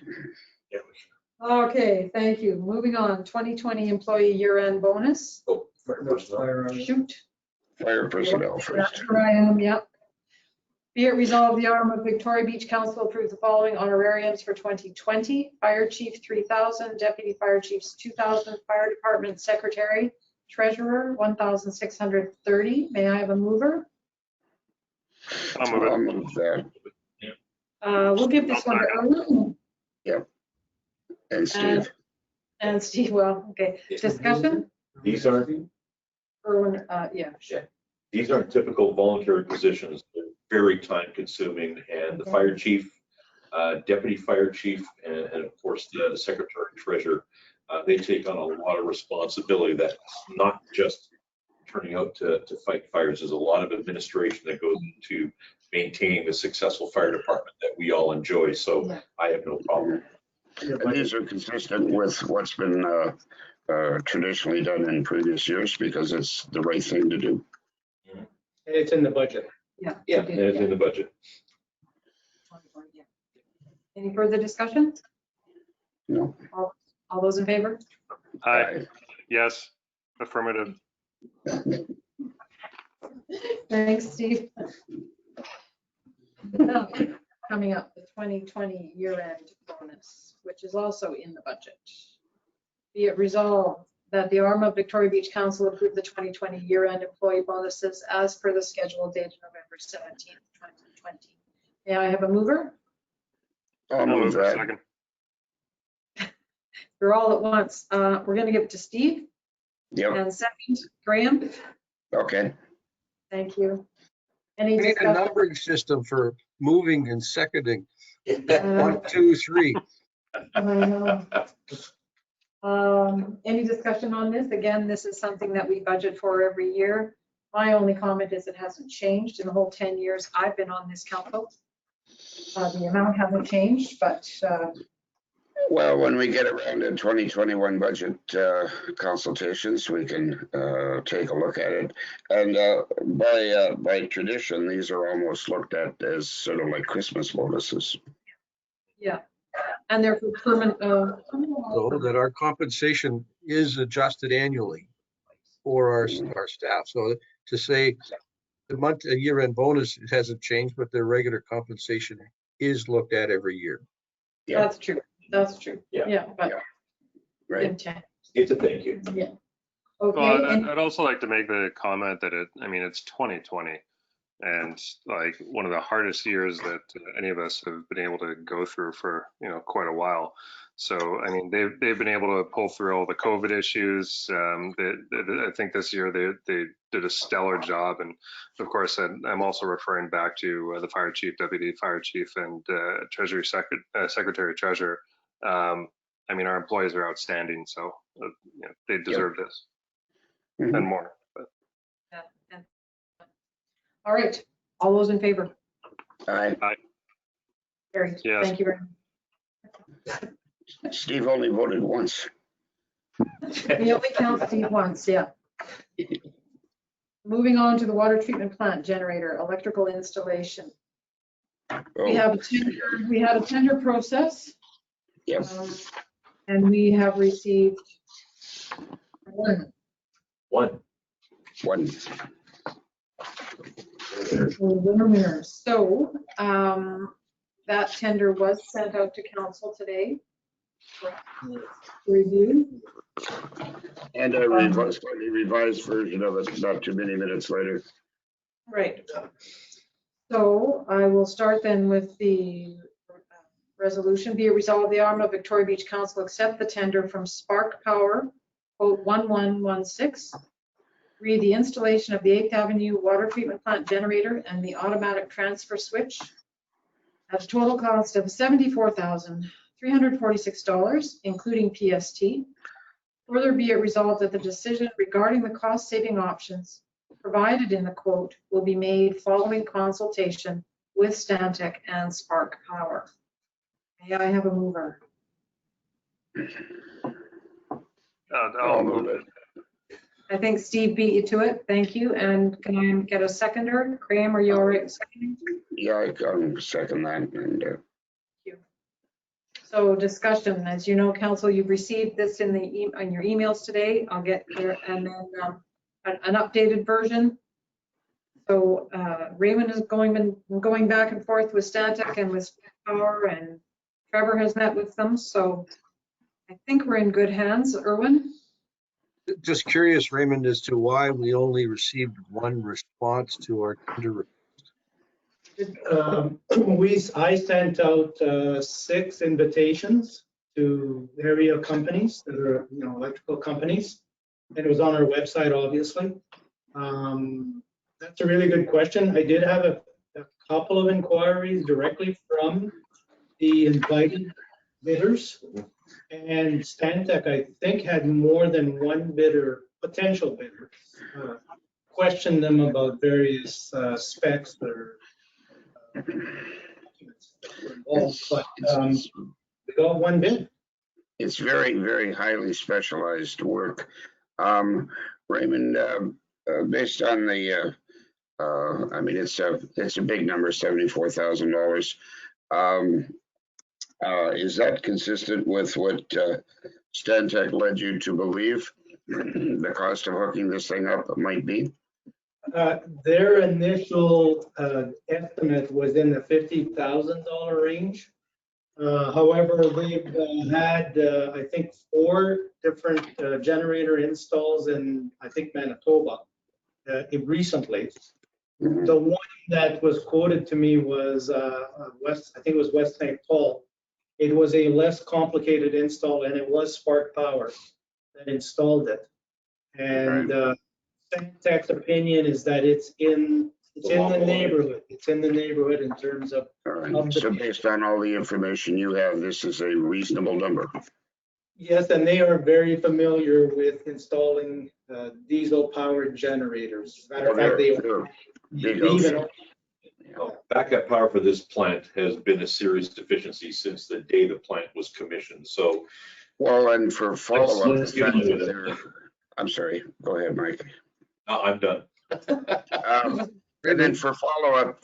Okay, thank you. Moving on, 2020 employee year-end bonus. Oh, first one. Shoot. Fire personnel That's first. where I am, yep. Be it resolved, the Auburn of Victoria Beach Council approved the following honorariums for 2020. Fire Chief 3,000, Deputy Fire Chiefs 2,000, Fire Department Secretary, Treasurer 1,630. May I have a mover? I'll move that. We'll give this one to Erwin. Yep. And Steve. And Steve, well, okay. Discussion? These aren't, Erwin, yeah. these aren't typical voluntary positions. They're very time consuming, and the fire chief, deputy fire chief, and of course the secretary treasurer, they take on a lot of responsibility. That's not just turning out to fight fires. There's a lot of administration that goes into maintaining the successful fire department that we all enjoy. So I have no problem. And these are consistent with what's been traditionally done in previous years because it's the right thing to do. And it's in the budget. Yeah. Yeah, and it's in the budget. Any further discussion? No. All those in favor? Aye. Yes. Affirmative. Thanks, Steve. Now, coming up, the 2020 year-end bonus, which is also in the budget. Be it resolved that the Auburn of Victoria Beach Council approved the 2020 year-end employee bonuses as per the schedule dated November 17th, 2020. May I have a mover? I'll move that. Second. You're all at once. We're going to give it to Steve. Yep. And second, Graham. Okay. Thank you. Any We need a discussion? numbering system for moving and seconding. 1, 2, 3. I know. Any discussion on this? Again, this is something that we budget for every year. My only comment is it hasn't changed in the whole 10 years I've been on this council. The amount hasn't changed, but Well, when we get around to 2021 budget consultations, we can take a look at it. And by tradition, these are almost looked at as sort of like Christmas bonuses. yeah. And they're for permanent. So that our compensation is adjusted annually for our staff. So to say the year-end bonus hasn't changed, but their regular compensation is looked at every year. Yeah. That's true. That's true. Yeah. Yeah, but Yeah. Right. intent. It's a thank you. Yeah. Well, Okay. And I'd also like to make the comment that it's 2020, and like one of the hardest years that any of us have been able to go through for quite a while. So I mean they've been able to pull through all the COVID issues. I think this year they did a stellar job, and of course I'm also referring back to the fire chief, deputy fire chief, and treasury secretary treasurer. I mean our employees are outstanding, so they deserve this and more. But. all right. All those in favor? Aye. Carried. Yes. Thank you very much. Steve only voted once. We only count Steve once, yeah. Moving on to the water treatment plant generator, electrical installation. We Oh, had a tender process. yep. And we have received one. One. Winner. So that tender was sent out to council today for review. And a slightly revised version of it, not too many minutes later. Right. So I will start then with the resolution. Be it resolved, the Auburn of Victoria Beach Council accept the tender from Spark Power, quote 1116. Read the installation of the 8th Avenue water treatment plant generator and the automatic transfer switch at a total cost of $74,346, including PST. Further, be it resolved that the decision regarding the cost-saving options provided in the quote will be made following consultation with Stantec and Spark Power. May I have a mover? I'll move it. I think Steve beat you to it. Thank you. And can I get a seconder? Graham, are you all right with seconding? Yeah, I can second that. And So discussion, as you know, council, you've received this in your emails today. I'll get there, and then an updated version. So Raymond has been going back and forth with Stantec and with Power, and Trevor has met with them. So I think we're in good hands. Erwin? Just curious, Raymond, as to why we only received one response to our tender. I sent out 6 invitations to area companies that are, electrical companies. And it was on our website, obviously. That's a really good question. I did have a couple of inquiries directly from the invited bidders. And Stantec, I think, had more than one potential bidder, questioned them about various specs that are involved, but we got one bid. it's very, very highly specialized work. Raymond, based on the, I mean, it's a big number, $74,000. Is that consistent with what Stantec led you to believe the cost of hooking this thing up might be? Their initial estimate was in the $50,000 range. However, they've had, I think, 4 different generator installs in, I think, Manitoba recently. The one that was quoted to me was I think it was West St. Paul. It was a less complicated install, and it was Spark Power that installed it. And Stantec's opinion is that it's in the neighborhood. It's in the neighborhood in terms of. All right. So based on all the information you have, this is a reasonable number. Yes, and they are very familiar with installing diesel-powered generators. As a matter of fact, they even. Backup power for this plant has been a serious deficiency since the day the plant was commissioned. So, well, and for follow-up, let's get into it. I'm sorry. Go ahead, Mike. No, I'm done. And then for follow-up,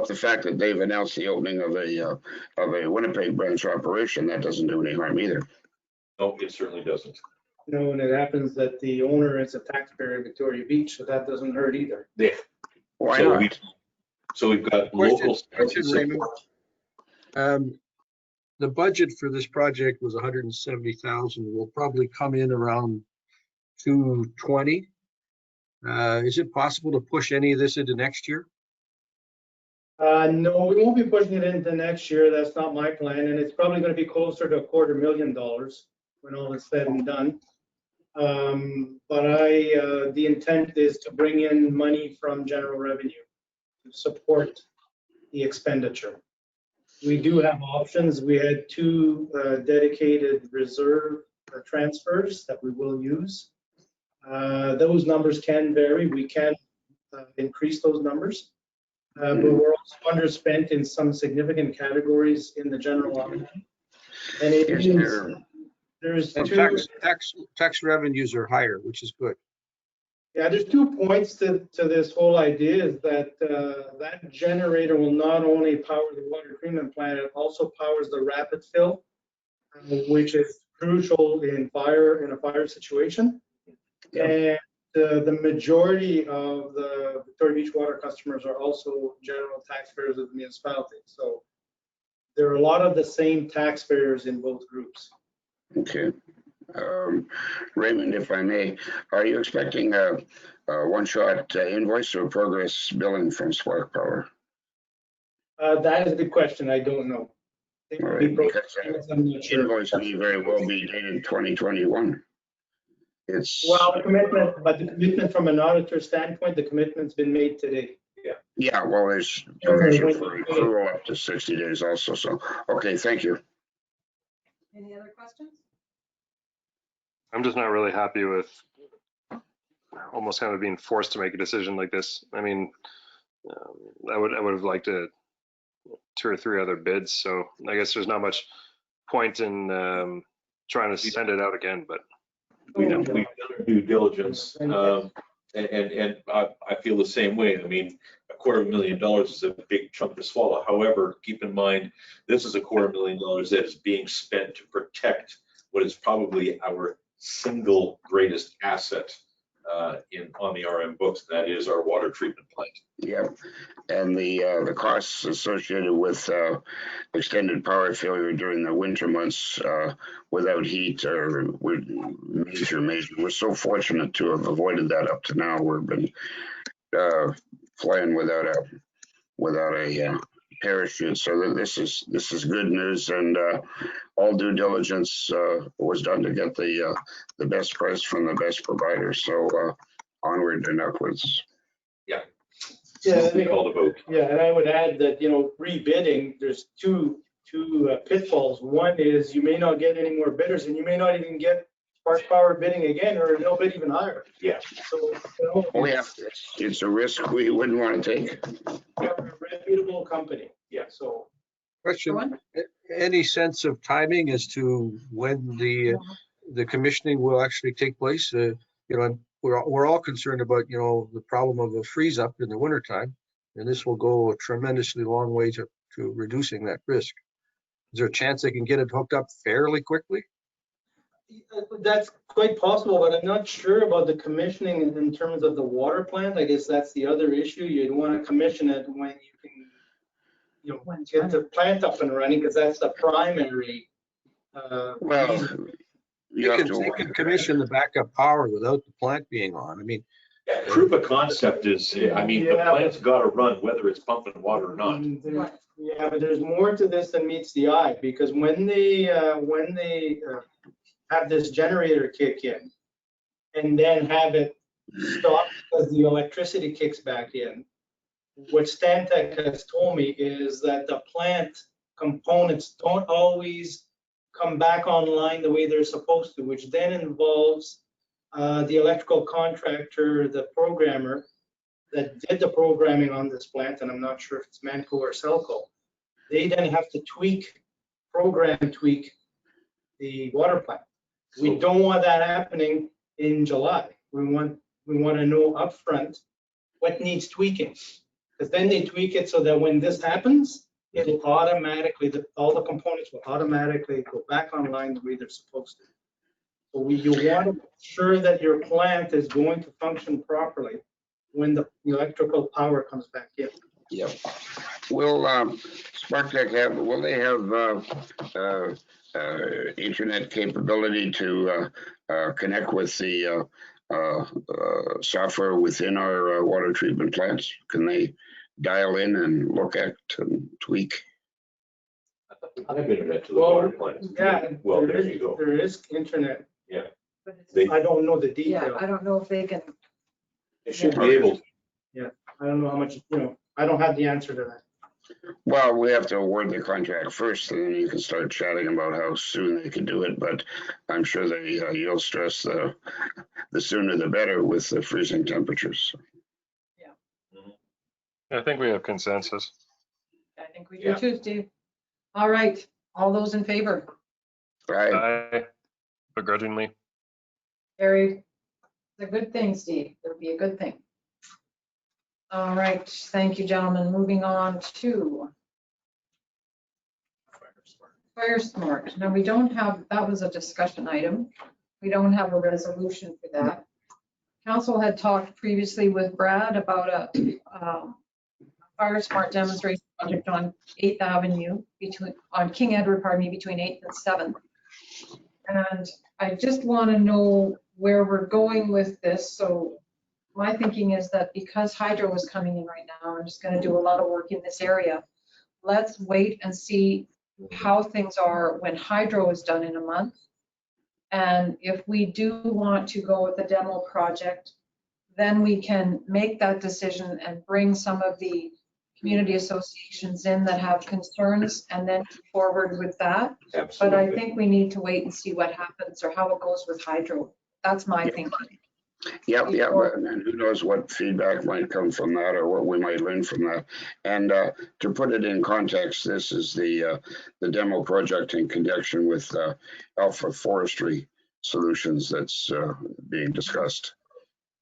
the fact that they've announced the opening of a Winnipeg branch operation, that doesn't do any harm either. No, it certainly doesn't. No, and it happens that the owner is a taxpayer in Victoria Beach, so that doesn't hurt either. Yeah. Why So not? We've got local. Question, Raymond. The budget for this project was 170,000. Will probably come in around 220. Is it possible to push any of this into next year? No, we won't be pushing it into next year. That's not my plan, and it's probably going to be closer to $250,000 when all is said and done. But the intent is to bring in money from general revenue to support the expenditure. We do have options. We had 2 dedicated reserve transfers that we will use. Those numbers can vary. We can increase those numbers, but we're also underspent in some significant categories in the general line. And it means there's And 2 tax revenues are higher, which is good. Yeah, there's 2 points to this whole idea is that that generator will not only power the water treatment plant, it also powers the rapid fill, which is crucial in a fire situation. Yeah. And the majority of the Victoria Beach water customers are also general taxpayers of the municipality. So there are a lot of the same taxpayers in both groups. Okay. Raymond, if I may, are you expecting a one-shot invoice or progress billing from Spark Power? That is a good question. I don't know. All right, because invoice may very well be dated 2021. Well, the commitment from an auditor standpoint, the commitment's been made today. Yeah, well, there's provision for accrual up to 60 days also. So, okay, thank you. Any other questions? I'm just not really happy with almost kind of being forced to make a decision like this. I mean, I would have liked 2 or 3 other bids. So I guess there's not much point in trying to send it out again, but We've done our due diligence, and I feel the same way. I mean, $250,000 is a big chunk to swallow. However, keep in mind, this is $250,000 that is being spent to protect what is probably our single greatest asset on the RM books, and that is our water treatment plant. Yeah, and the costs associated with extended power failure during the winter months without heat are major. We're so fortunate to have avoided that up to now. We've been flying without a parachute. So this is good news, and all due diligence was done to get the best price from the best provider. So onward and upwards. Yeah, We call the vote. Yeah, and I would add that, rebidding, there's two pitfalls. One is you may not get any more bidders, and you may not even get Spark Power bidding again, or they'll bid even higher. Yeah. So, Oh yeah, it's a risk we wouldn't want to take. we're a reputable company. Yeah, so. Question, any sense of timing as to when the commissioning will actually take place? We're all concerned about, the problem of a freeze up in the wintertime, and this will go a tremendously long way to reducing that risk. Is there a chance they can get it hooked up fairly quickly? That's quite possible, but I'm not sure about the commissioning in terms of the water plant. I guess that's the other issue. You'd want to commission it when you can, get the plant up and running, because that's the primary. Well, You can commission the backup power without the plant being on. I mean, Proof of concept is, the plant's got to run whether it's pumping water or not. Yeah, but there's more to this than meets the eye, because when they have this generator kick in and then have it stop because the electricity kicks back in, what Stantec has told me is that the plant components don't always come back online the way they're supposed to, which then involves the electrical contractor, the programmer that did the programming on this plant, and I'm not sure if it's Manco or Selco. They then have to program tweak the water plant. We don't want that happening in July. We want to know upfront what needs tweaking, because then they tweak it so that when this happens, it'll automatically, all the components will automatically go back online the way they're supposed to. So you want to make sure that your plant is going to function properly when the electrical power comes back in. Yep. Will SparkTech will they have internet capability to connect with the software within our water treatment plants? Can they dial in and look at and tweak? I have internet to the water plant. Yeah, Well, there you go. There is internet. Yeah. I don't know the Yeah, detail. I don't know if they can. It should be able to. I don't know how much, I don't have the answer to that. Well, we have to award the contract first, and then you can start chatting about how soon they can do it. But I'm sure you'll stress the sooner the better with the freezing temperatures. I think we have consensus. I think we do too, Steve. All right, all those in favor? Right. I begrudgingly. Very, it's a good thing, Steve. It'll be a good thing. All right, thank you, gentlemen. Moving on to Fire Smart. Now, we don't have, that was a discussion item. We don't have a resolution for that. Council had talked previously with Brad about a Fire Smart demonstration project on 8th Avenue on King Edward, between 8th and 7th. And I just want to know where we're going with this. So my thinking is that because hydro is coming in right now, I'm just going to do a lot of work in this area. Let's wait and see how things are when hydro is done in a month. And if we do want to go with the demo project, then we can make that decision and bring some of the community associations in that have concerns and then move forward with that. Absolutely. But I think we need to wait and see what happens or how it goes with hydro. That's my thinking. Yeah, and who knows what feedback might come from that or what we might learn from that. And to put it in context, this is the demo project in conjunction with Alpha Forestry Solutions that's being discussed.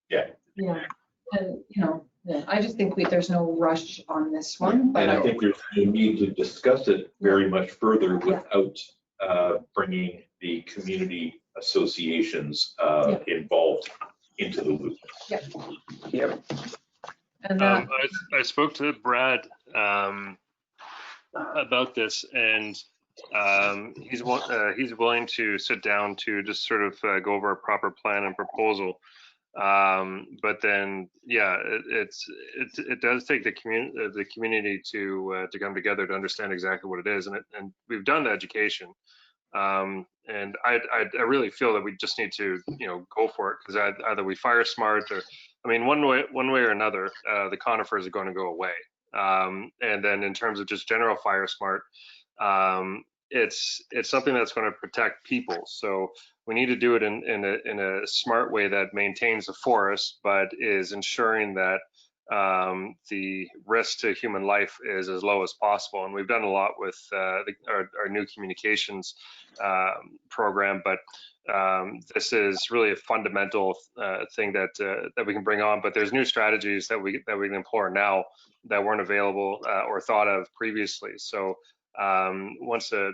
Yeah. Yeah, and, you know, yeah, I just think there's no rush on this one, but And I think there's a need to discuss it very much further without bringing the community associations involved into the loop. Yep. And I spoke to Brad about this, and he's willing to sit down to just sort of go over a proper plan and proposal. But then, yeah, it does take the community to come together to understand exactly what it is, and we've done the education. And I really feel that we just need to, you know, go for it, because either we fire smart, or, I mean, one way or another, the conifers are going to go away. And then in terms of just general fire smart, it's something that's going to protect people. So we need to do it in a smart way that maintains the forest, but is ensuring that the risk to human life is as low as possible. And we've done a lot with our new communications program, but this is really a fundamental thing that we can bring on. But there's new strategies that we can employ now that weren't available or thought of previously. So once a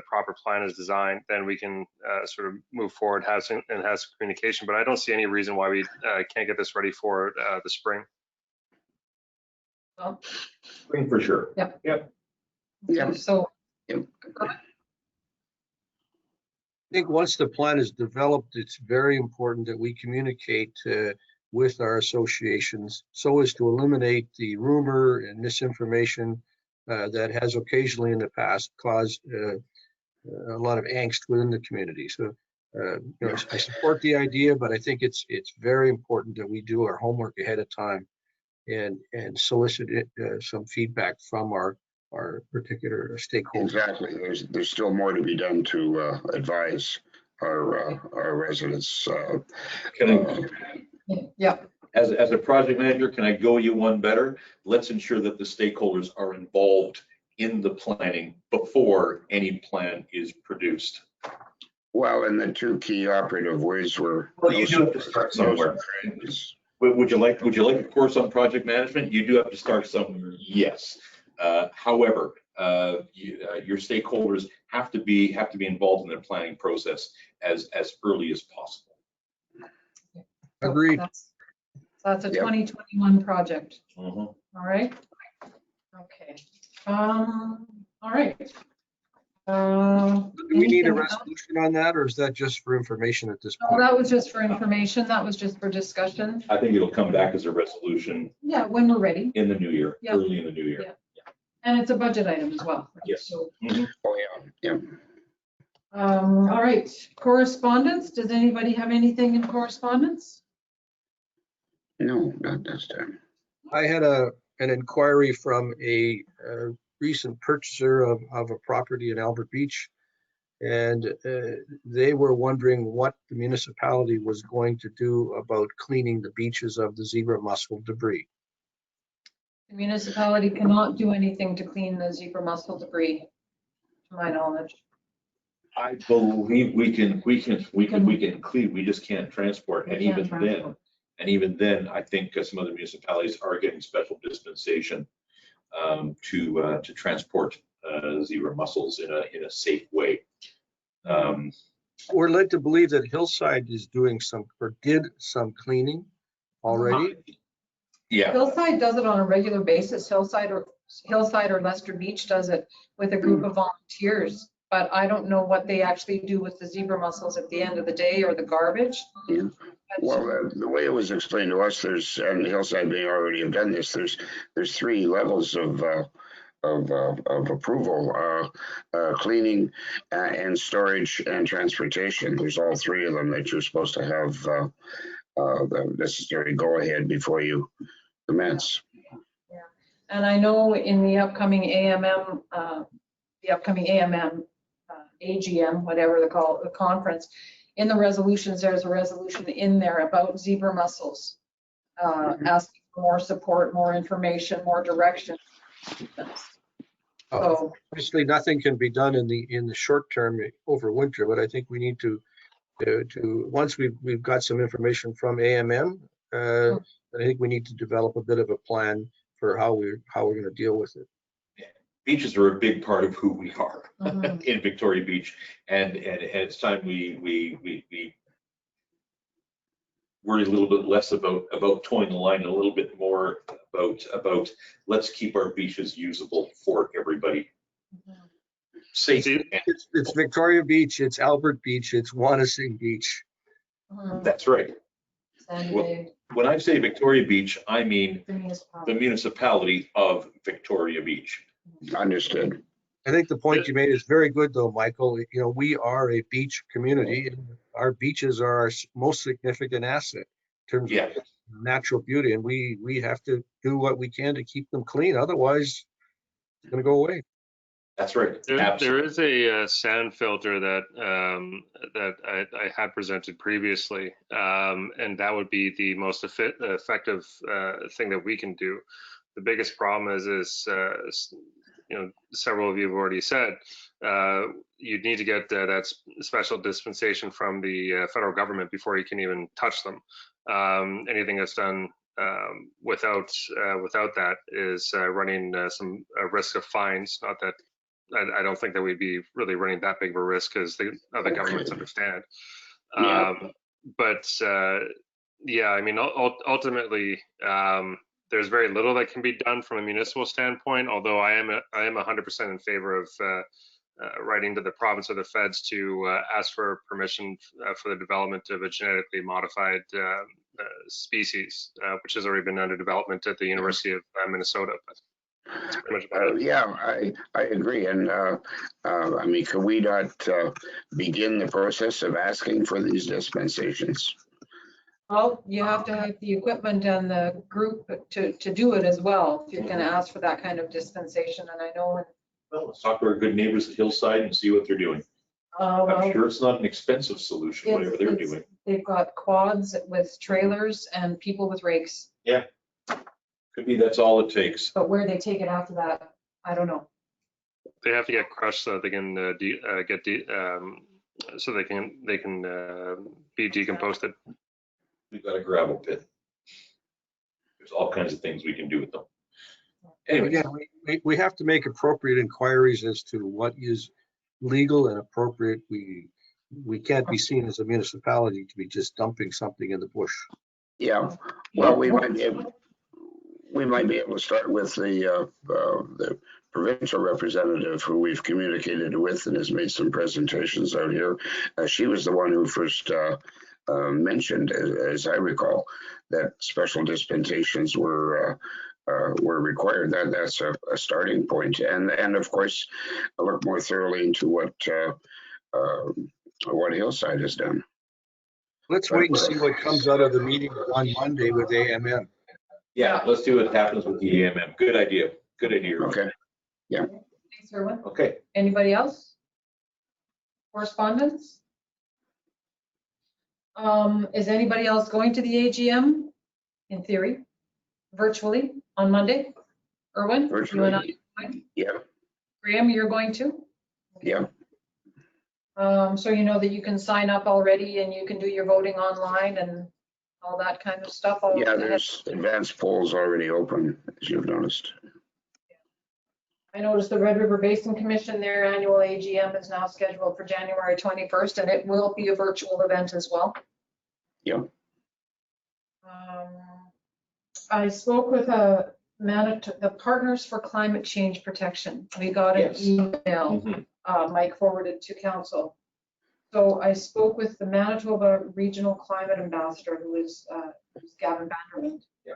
proper plan is designed, then we can sort of move forward, have some communication. But I don't see any reason why we can't get this ready for the spring. well, Spring for sure. Yeah. so Yep. I think once the plan is developed, it's very important that we communicate with our associations so as to eliminate the rumor and misinformation that has occasionally in the past caused a lot of angst within the community. So, you know, I support the idea, but I think it's very important that we do our homework ahead of time and solicit some feedback from our particular stakeholders. Exactly. There's still more to be done to advise our residents. As a project manager, can I go you one better? Let's ensure that the stakeholders are involved in the planning before any plan is produced. Well, and the two key operative words were. Well, you do have to start somewhere. Would you like a course on project management? You do have to start somewhere. Yes. However, your stakeholders have to be involved in their planning process as early as possible. Agreed. That's a 2021 project. Uh-huh. All right. Okay. All right. Do we need a resolution on that, or is that just for information at this point? No, that was just for information. That was just for discussion. I think it'll come back as a resolution. Yeah, when we're ready. In the new year, early in the new year. Yeah. And it's a budget item as well. Right? Yes. So, Oh, yeah. all right. Correspondence. Does anybody have anything in correspondence? No, not this time. I had an inquiry from a recent purchaser of a property in Albert Beach, and they were wondering what the municipality was going to do about cleaning the beaches of the zebra mussel debris. The municipality cannot do anything to clean the zebra mussel debris, to my knowledge. I believe we can clean. We just can't transport. And even then, I think some other municipalities are getting special dispensation to transport zebra mussels in a safe way. We're led to believe that Hillside is doing did some cleaning already. Yeah. Hillside does it on a regular basis. Hillside or Lester Beach does it with a group of volunteers. But I don't know what they actually do with the zebra mussels at the end of the day, or the garbage. Yeah. Well, the way it was explained to us, and Hillside may already have done this, there's 3 levels of approval: cleaning and storage and transportation. There's all 3 of them that you're supposed to have the necessary go-ahead before you commence. Yeah, and I know in the upcoming AGM, whatever they call it, the conference, in the resolutions, there's a resolution in there about zebra mussels, asking for more support, more information, more direction. So, Obviously, nothing can be done in the short term over winter, but I think we need to once we've got some information from AMM, I think we need to develop a bit of a plan for how we're going to deal with it. Beaches are a big part of who we are Mhm. in Victoria Beach, and it's time we worry a little bit less about towing the line, and a little bit more about let's keep our beaches usable for everybody. Safe. It's Victoria Beach, it's Albert Beach, it's Wanasing Beach. That's right. Sandy Well, Bay, when I say Victoria Beach, I mean the the municipality. municipality of Victoria Beach. Understood. I think the point you made is very good, though, Michael. You know, we are a beach community, and our beaches are our most significant asset in terms Yeah. of natural beauty, and we have to do what we can to keep them clean. Otherwise, it's going to go away. That's right. There Absolutely. is a sand filter that I had presented previously, and that would be the most effective thing that we can do. The biggest problem is several of you have already said, you'd need to get that special dispensation from the federal government before you can even touch them. Anything that's done without that is running some risk of fines. Not that I don't think that we'd be really running that big of a risk, because the other governments understand. Yeah. Yeah, I mean, ultimately, there's very little that can be done from a municipal standpoint. Although I am 100% in favor of writing to the province or the feds to ask for permission for the development of a genetically modified species, which has already been under development at the University of Minnesota. But that's pretty much about it. Yeah, I agree. And I mean, could we not begin the process of asking for these dispensations? Well, you have to have the equipment and the group to do it as well, if you're going to ask for that kind of dispensation. And I know, Well, let's talk to our good neighbors at Hillside and see what they're doing. I'm well, sure it's not an expensive solution, whatever they're it's- doing. they've got quads with trailers and people with rakes, Could be that's all it takes. but where they take it after that, I don't know. They have to get crushed so that they can so they can be decomposed. We've got a gravel pit. There's all kinds of things we can do with them. Anyway, Again, we have to make appropriate inquiries as to what is legal and appropriate. We can't be seen as a municipality to be just dumping something in the bush. Yeah. Well, we might be able to start with the provincial representative who we've communicated with and has made some presentations out here. She was the one who first mentioned, as I recall, that special dispensations were required. That's a starting point, and of course, I look more thoroughly into what Hillside has done. Let's wait and see what comes out of the meeting on Monday with AMM. yeah, let's see what happens with the AMM. Good idea. Good idea. Okay. Thanks, Erwin. Okay. Anybody else? Correspondence? Is anybody else going to the AGM? In theory, virtually on Monday? Erwin? Virtually. You and I? Yeah. Graham, you're going to? Yeah. So you know that you can sign up already and you can do your voting online and all that kind of stuff. Yeah, there's advanced polls already open, as you've noticed. I noticed the Red River Basin Commission, their annual AGM is now scheduled for January 21st, and it will be a virtual event as well. Yeah. I spoke with the Partners for Climate Change Protection. We got an Yes. email, Mike forwarded to council. So I spoke with the Manitoba Regional Climate Ambassador, who is Gavin Vanderland. Yeah.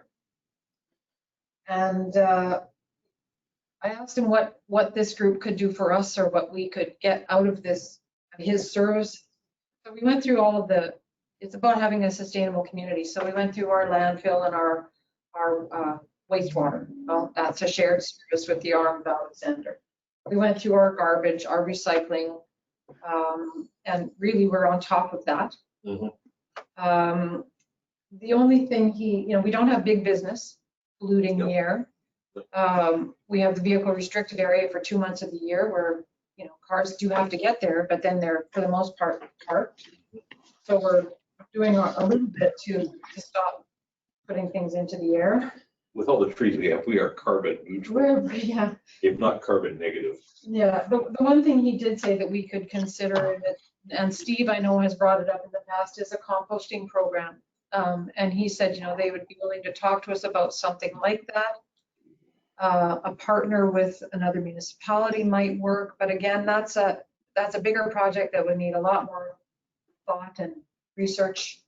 And I asked him what this group could do for us, or what we could get out of this, his service. So we went through all of it's about having a sustainable community. So we went through our landfill and our wastewater. Well, that's a shared service with the Auburn Valley Center. We went through our garbage, our recycling, And really, we're on top of that. Mhm. The only thing we don't have big business polluting the air. We have the vehicle restricted area for 2 months of the year where, cars do have to get there, but then they're for the most part parked. So we're doing a little bit to stop putting things into the air. With all the trees we have, we are carbon neutral, Yeah. if not carbon negative. Yeah, the one thing he did say that we could consider, and Steve, I know, has brought it up in the past, is a composting program. And he said, they would be willing to talk to us about something like that. A partner with another municipality might work, but again, that's a bigger project that would need a lot more thought and research.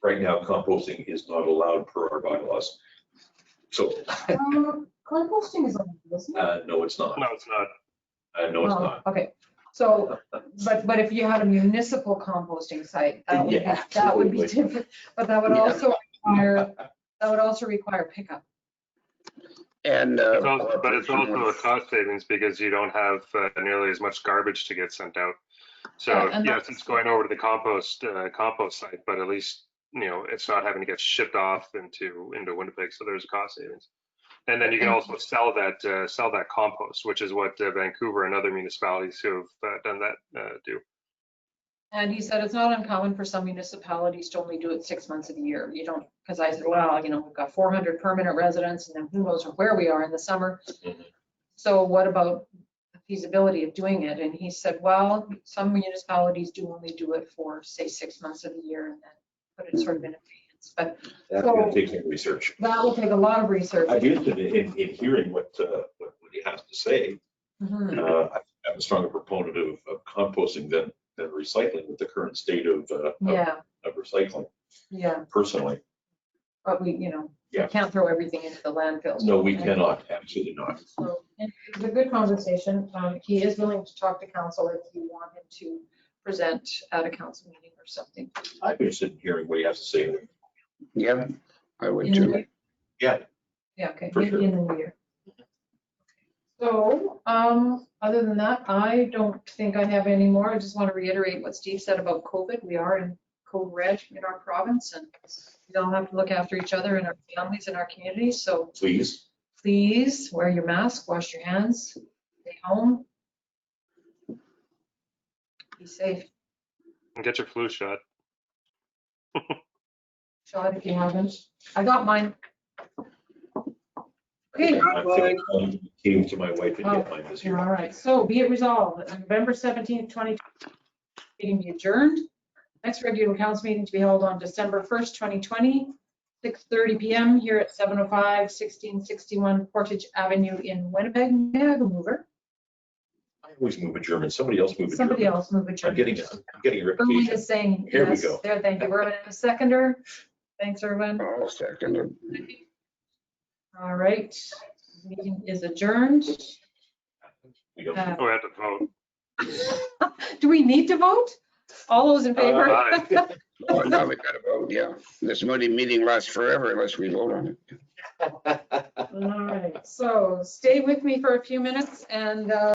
Right now, composting is not allowed per our bylaws. So, Composting is allowed, isn't it? no, it's not. No, it's not. No, it's Oh, not. okay, so, but if you had a municipal composting site, that would be, Yeah, that would be absolutely. different, but that would also require pickup. And It's also, but it's also a cost savings because you don't have nearly as much garbage to get sent out. So Yeah, and yes, it's going over to the compost site, but at least it's not having to get shipped off into Winnipeg. So there's a cost savings. And then you can also sell that compost, which is what Vancouver and other municipalities who have done that do. And he said it's not uncommon for some municipalities to only do it 6 months of the year. You don't, because I said, well, we've got 400 permanent residents, and then who knows where we are in the summer. Mhm. So what about the feasibility of doing it? And he said, well, some municipalities do only do it for, say, 6 months of the year and then put it sort of in advance. But That's going to take some research. that will take a lot of research. I'd be interested in hearing what he has to say. Mhm. I'm a stronger proponent of composting than recycling with the current state of Yeah, recycling, yeah, personally. but we Yeah. can't throw everything into the landfill. No, we cannot, absolutely not. So it was a good conversation. He is willing to talk to council if you want him to present at a council meeting or something. I'd be interested in hearing what he has to say. yeah, I would In the too. new- Yeah, Yeah, okay, For maybe sure. in the new year. So, other than that, I don't think I have any more. I just want to reiterate what Steve said about COVID. We are in code red in our province, and we all have to look after each other and our families and our communities. So please. please wear your mask, wash your hands, stay home. Be safe. And get your flu shot. Shot if you haven't. I got mine. Okay. I came to my wife and get mine this year. All right, so be it resolved, that November 17th, 2020, meeting be adjourned. Next regular council meeting to be held on December 1st, 2020, 6:30 p.m. here at 705 1661 Portage Avenue in Winnipeg. May I have a mover? I always move a German. Somebody else move a German. Somebody else move a I'm German. getting a Erwin reputation. is saying Here we yes. go. There, thank you. Erwin, a seconder. Thanks, Erwin. I'll second it. All right, meeting is adjourned. We don't- Oh, we have to vote. Do we need to vote? All those in favor? Aye. Oh, now we gotta vote, yeah. This meeting lasts forever unless we vote on it. All right, so stay with me for a few minutes and